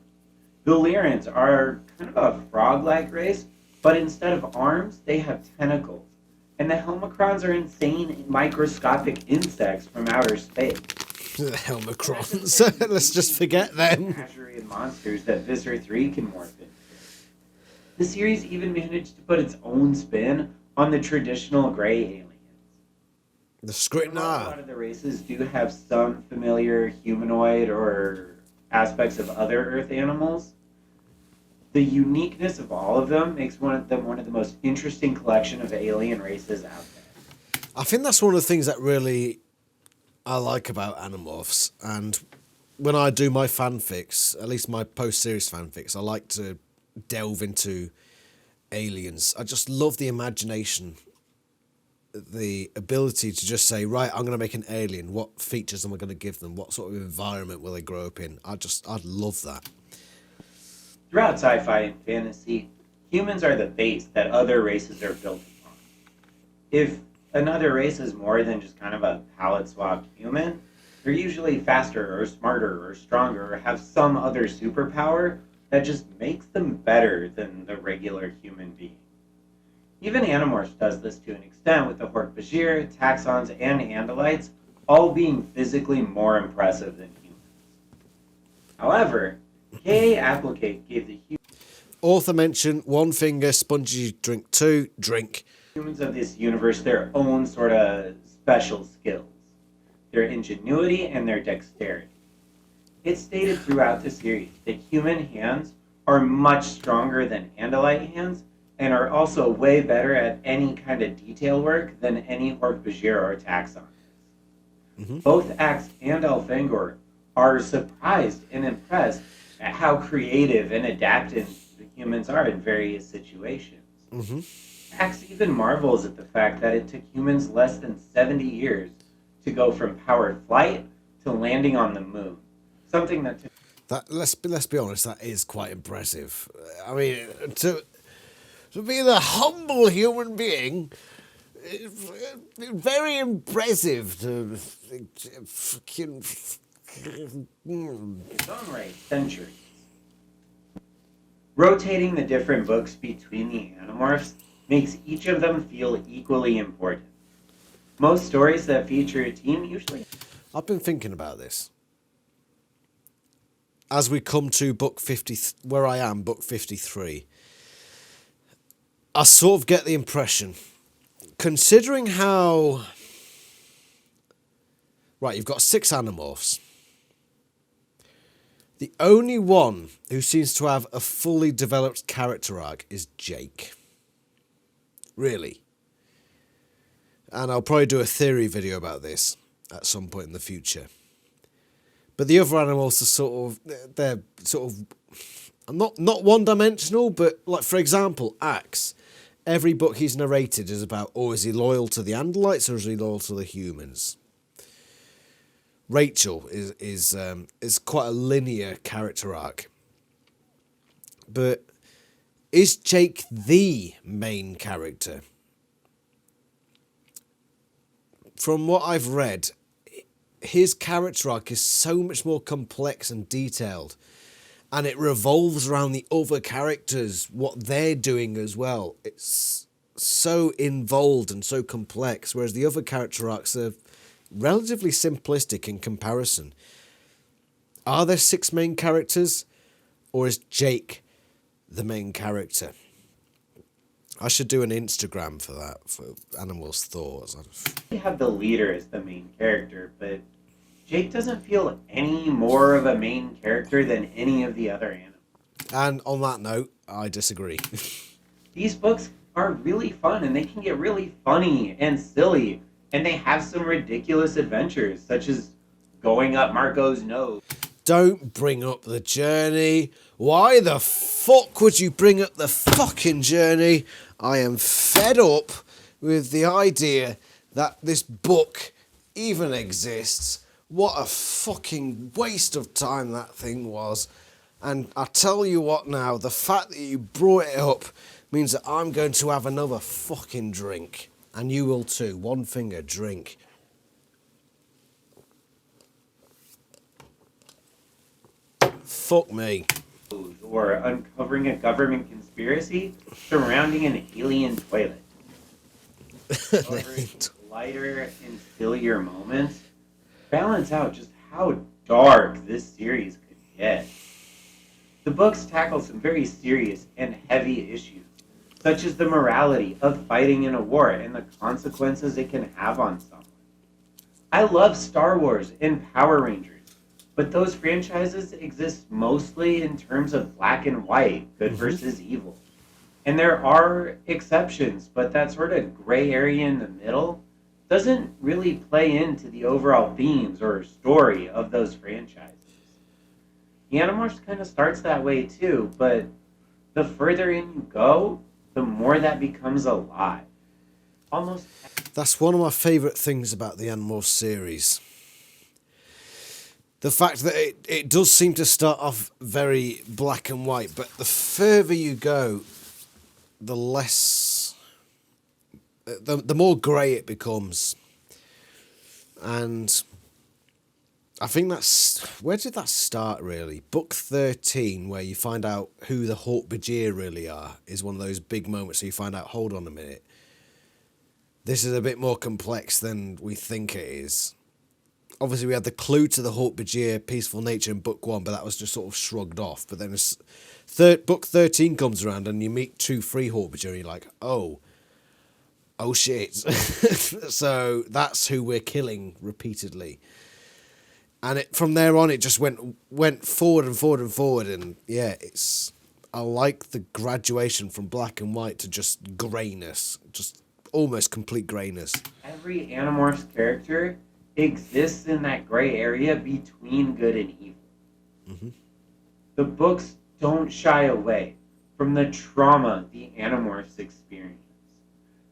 The Lyrans are kind of a frog-like race, but instead of arms, they have tentacles. And the Helmicrons are insane microscopic insects from outer space. The Helmicrons. Let's just forget them. Azurian monsters that Visser 3 can morph into. The series even managed to put its own spin on the traditional gray aliens. The A lot Skritnar. of the races do have some familiar humanoid or aspects of other Earth animals. The uniqueness of all of them makes one of the most interesting collection of alien races out there. I think that's one of the things that really I like about Animorphs. And when I do my fanfics, at least my post-series fanfics, I like to delve into aliens. I just love the imagination, the ability to just say, right, I'm going to make an alien. What features am I going to give them? What sort of environment will they grow up in? I'd love that. Throughout sci-fi and fantasy, humans are the base that other races are built upon. If another race is more than just kind of a palette-swapped human, they're usually faster or smarter or stronger or have some other superpower that just makes them better than the regular human being. Even Animorphs does this to an extent, with the Hork-Bajir, Taxons, and Andalites all being physically more impressive than humans. However, K.A. Applegate gave the Author mention, one finger, spongy drink two, drink. humans of this universe their own sort of special skills, their ingenuity and their dexterity. It's stated throughout the series that human hands are much stronger than Andalite hands and are also way better at any kind of detail work than any Hork-Bajir or Taxon. Both Axe and Elfangor are surprised and impressed at how creative and adaptive the humans are in various situations. Axe even marvels at the fact that it took humans less than 70 years to go from powered flight to landing on the moon. Something that took That let's be honest, that is quite impressive. I mean, to be the humble human being, very impressive. To fucking. its own right centuries. Rotating the different books between the Animorphs makes each of them feel equally important. Most stories that feature a team usually I've been thinking about this. As we come to book 50, where I am, book 53, I sort of get the impression, considering how... Right, you've got 6 Animorphs. The only one who seems to have a fully developed character arc is Jake. Really. And I'll probably do a theory video about this at some point in the future. But the other animals are they're sort of, not one-dimensional, but like, for example, Axe. Every book he's narrated is about, is he loyal to the Andalites or is he loyal to the humans? Rachel is quite a linear character arc. But is Jake the main character? From what I've read, his character arc is so much more complex and detailed. And it revolves around the other characters, what they're doing as well. It's so involved and so complex, whereas the other character arcs are relatively simplistic in comparison. Are there 6 main characters, or is Jake the main character? I should do an Instagram for that, for Animals' thoughts. We have the leader as the main character, but Jake doesn't feel any more of a main character than any of the other animals. And on that note, I disagree. These books are really fun, and they can get really funny and silly, and they have some ridiculous adventures, such as going up Marco's nose. Don't bring up the journey. Why the fuck would you bring up the fucking journey? I am fed up with the idea that this book even exists. What a fucking waste of time that thing was. And I tell you what now, the fact that you brought it up means that I'm going to have another fucking drink. And you will too. One finger drink. Fuck me. Or uncovering a government conspiracy surrounding an alien toilet. However, lighter and sillier moments balance out just how dark this series could get. The books tackle some very serious and heavy issues, such as the morality of fighting in a war and the consequences it can have on someone. I love Star Wars and Power Rangers, but those franchises exist mostly in terms of black and white, good versus evil. And there are exceptions, but that sort of gray area in the middle doesn't really play into the overall themes or story of those franchises. The Animorphs kind of starts that way too, but the further in you go, the more that becomes alive. Almost. That's one of my favourite things about the Animorphs series. The fact that it does seem to start off very black and white, but the further you go, the less, the more grey it becomes. And I think where did that start really? Book 13, where you find out who the Hork-Bajir really are, is one of those big moments. So you find out, hold on a minute, this is a bit more complex than we think it is. Obviously, we had the clue to the Hork-Bajir peaceful nature in book 1, but that was just sort of shrugged off. But then book 13 comes around and you meet 2 free Hork-Bajir and you're like, oh shit. So that's who we're killing repeatedly. And from there on, it just went forward and forward and forward. And yeah, I like the graduation from black and white to just greyness, just almost complete greyness. Every Animorphs character exists in that gray area between good and evil. Mm-hmm. The books don't shy away from the trauma the Animorphs experience.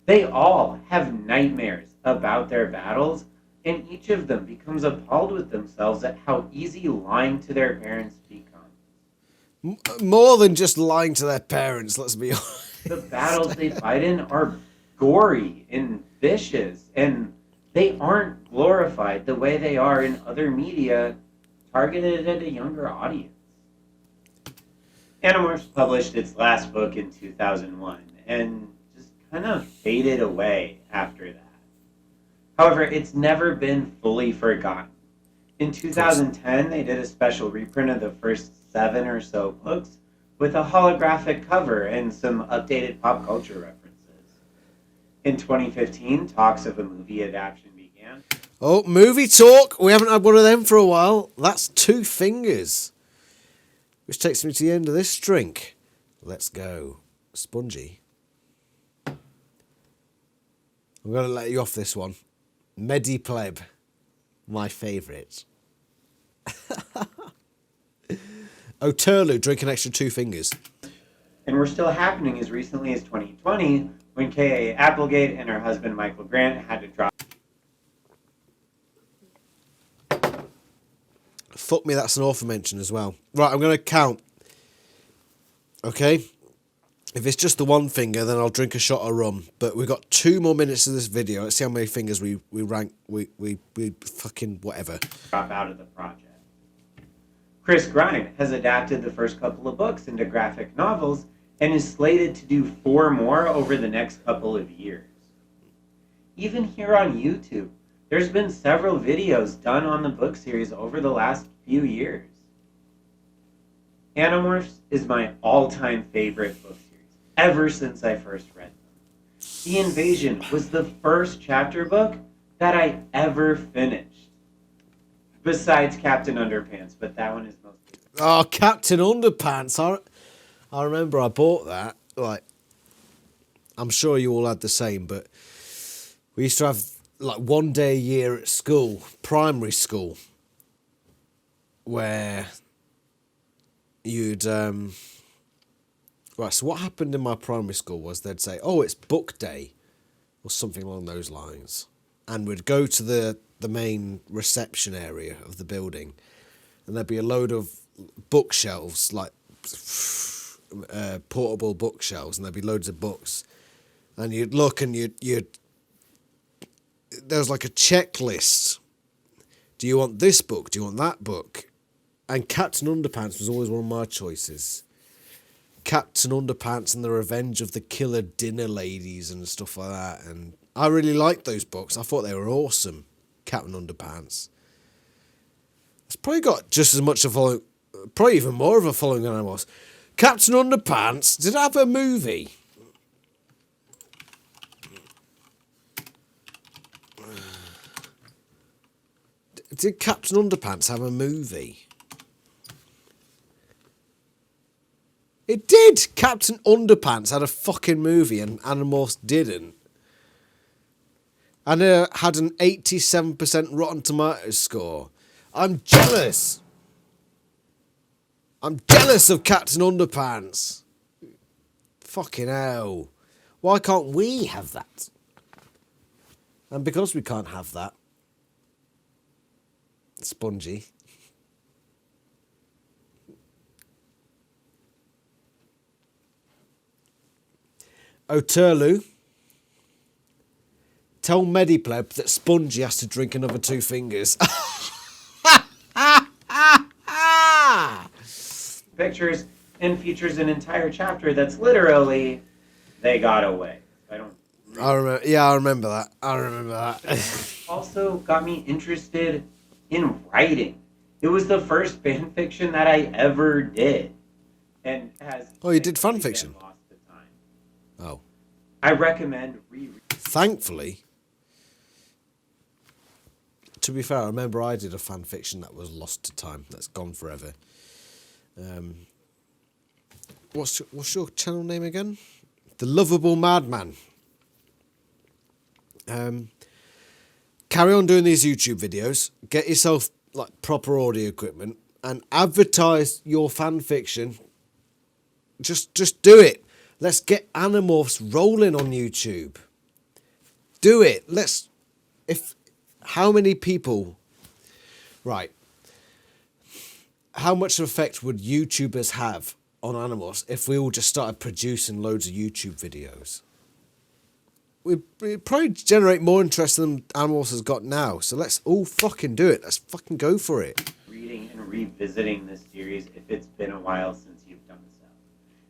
They all have nightmares about their battles, and each of them becomes appalled with themselves at how easy lying to their parents becomes. More than just lying to their parents, let's be honest. The battles they fight in are gory and vicious, and they aren't glorified the way they are in other media targeted at a younger audience. Animorphs published its last book in 2001 and just kind of faded away after that. However, it's never been fully forgotten. In 2010, they did a special reprint of the first 7 or so books with a holographic cover and some updated pop culture references. In 2015, talks of a movie adaptation began. Oh, movie talk! We haven't had one of them for a while. That's 2 fingers. Which takes me to the end of this drink. Let's go. Spongy. I'm going to let you off this one. Medi-Pleb. My favourite. Oterlu, drink an extra 2 fingers. And were still happening as recently as 2020, when K.A. Applegate and her husband Michael Grant had to drop. Fuck me, that's an author mention as well. Right, I'm going to count. Okay? If it's just the 1 finger, then I'll drink a shot of rum. But we've got 2 more minutes of this video. Let's see how many fingers we rank. We fucking whatever. Drop out of the project. Chris Grime has adapted the first couple of books into graphic novels and is slated to do 4 more over the next couple of years. Even here on YouTube, there's been several videos done on the book series over the last few years. Animorphs is my all-time favorite book series, ever since I first read them. The Invasion was the first chapter book that I ever finished. Besides Captain Underpants, but that one is mostly... Oh, Captain Underpants. I remember I bought that. Like, I'm sure you all had the same, but we used to have like one day a year at school, primary school, where you'd right, so what happened in my primary school was they'd say, oh, it's book day, or something along those lines, and we'd go to the main reception area of the building, and there'd be a load of bookshelves, like portable bookshelves, and there'd be loads of books, and you'd look and you'd there was like a checklist. Do you want this book? Do you want that book? And Captain Underpants was always one of my choices. Captain Underpants and the Revenge of the Killer Dinner Ladies and stuff like that. And I really liked those books. I thought they were awesome. Captain Underpants. It's probably got just as much a following, probably even more of a following than I was. Captain Underpants, did it have a movie? Did Captain Underpants have a movie? It did! Captain Underpants had a fucking movie and Animorphs didn't. And it had an 87% Rotten Tomatoes score. I'm jealous! I'm jealous of Captain Underpants! Fucking hell. Why can't we have that? And because we can't have that, Spongy. Oturlu. Tell Medipleb that Spongy has to drink another 2 fingers. Pictures and features an entire chapter that's literally they got away. I remember that. Also got me interested in writing. It was the first fan fiction that I ever did, and has. Oh, you did fan fiction? Lost to time. Oh. I recommend rereading. Thankfully, to be fair, I remember I did a fan fiction that was lost to time. That's gone forever. What's your channel name again? The Loveable Madman. Carry on doing these YouTube videos. Get yourself like proper audio equipment and advertise your fan fiction. Just do it. Let's get Animorphs rolling on YouTube. Do it. How many people? Right. How much effect would YouTubers have on Animorphs if we all just started producing loads of YouTube videos? We'd probably generate more interest than Animorphs has got now. So let's all fucking do it. Let's fucking go for it. Reading and revisiting this series if it's been a while since you've done so.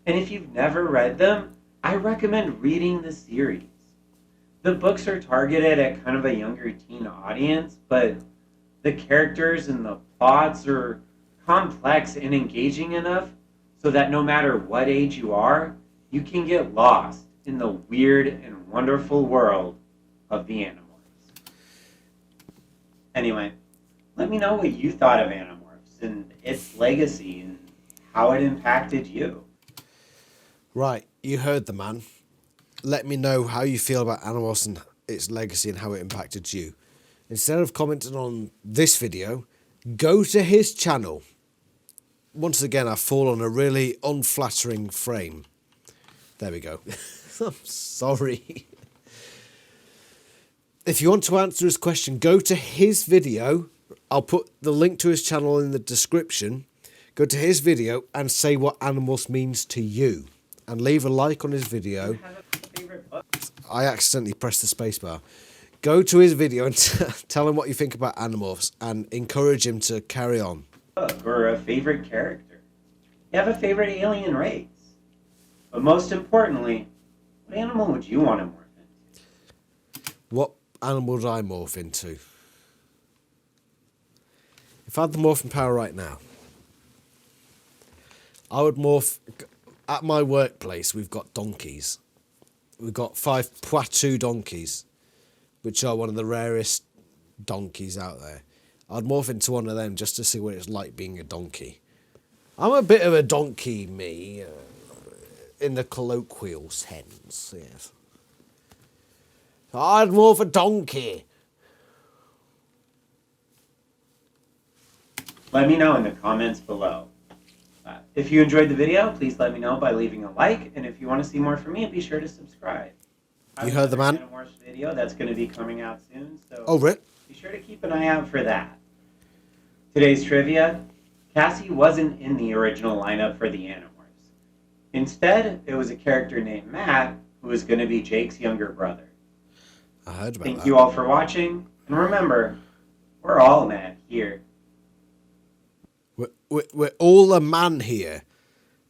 And if you've never read them, I recommend reading the series. The books are targeted at kind of a younger teen audience, but the characters and the plots are complex and engaging enough so that no matter what age you are, you can get lost in the weird and wonderful world of the Animorphs. Anyway, let me know what you thought of Animorphs and its legacy and how it impacted you. Right, you heard the man. Let me know how you feel about Animorphs and its legacy and how it impacted you. Instead of commenting on this video, go to his channel. Once again, I fall on a really unflattering frame. There we go. I'm sorry. If you want to answer his question, go to his video. I'll put the link to his channel in the description. Go to his video and say what Animorphs means to you. And leave a like on his video. I accidentally pressed the spacebar. Go to his video and tell him what you think about Animorphs and encourage him to carry on. Or a favorite character? You have a favorite alien race? But most importantly, what animal would you want to morph into? What animal would I morph into? If I had the morphing power right now, I would morph... At my workplace, we've got donkeys. We've got 5 Poitou donkeys, which are one of the rarest donkeys out there. I'd morph into one of them just to see what it's like being a donkey. I'm a bit of a donkey, me, in the colloquial sense, yes. I'd morph a donkey. Let me know in the comments below. If you enjoyed the video, please let me know by leaving a like, and if you want to see more from me, be sure to subscribe. You heard the man. Animorphs video that's going to be coming out soon, so Oh, Rick. be sure to keep an eye out for that. Today's trivia: Cassie wasn't in the original lineup for the Animorphs. Instead, it was a character named Matt, who was going to be Jake's younger brother. I heard about Thank that. you all for watching, and remember, we're all mad here. We're all a man here.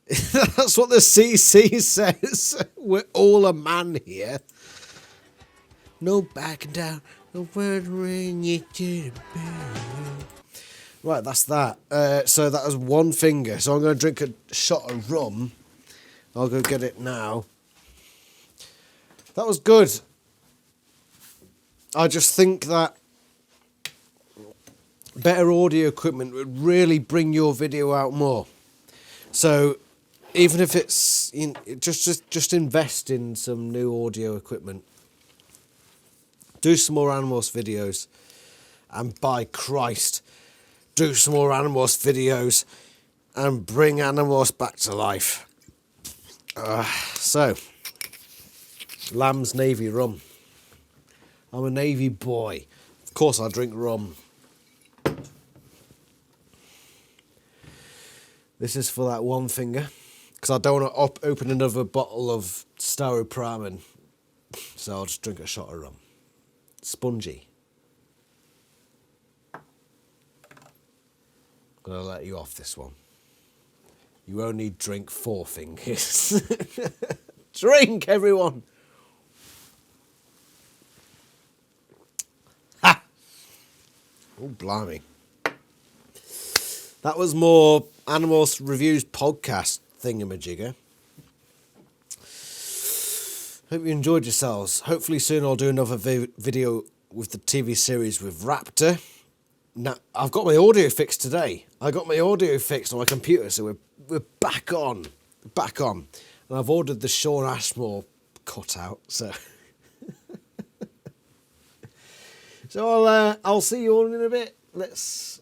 That's what the CC says. We're all a man here. No backing down. No wondering you to the bed. Right, that's that. So that was one finger. So I'm going to drink a shot of rum. I'll go get it now. That was good. I just think that better audio equipment would really bring your video out more. So even if it's just invest in some new audio equipment. Do some more Animorphs videos, and by Christ, do some more Animorphs videos and bring Animorphs back to life. So, Lamb's Navy rum. I'm a Navy boy. Of course I drink rum. This is for that one finger, because I don't want to open another bottle of Staropramen, so I'll just drink a shot of rum. Spongy. I'm going to let you off this one. You only drink 4 fingers. Drink, everyone! Ha! Oh, blimey. That was more Animorphs Reviews podcast thingamajigger. Hope you enjoyed yourselves. Hopefully soon I'll do another video with the TV series with Raptor. Now, I've got my audio fixed today. I got my audio fixed on my computer, so we're back on. Back on. And I've ordered the Sean Ashmore cutout, so... So I'll see you all in a bit. Let's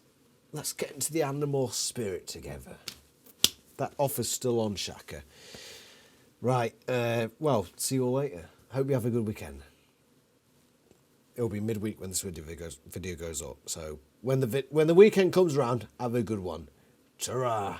get into the Animorphs spirit together. That offer's still on, Shaka. Right, well, see you all later. Hope you have a good weekend. It'll be midweek when this video goes up. So when the weekend comes around, have a good one. Ta-ra.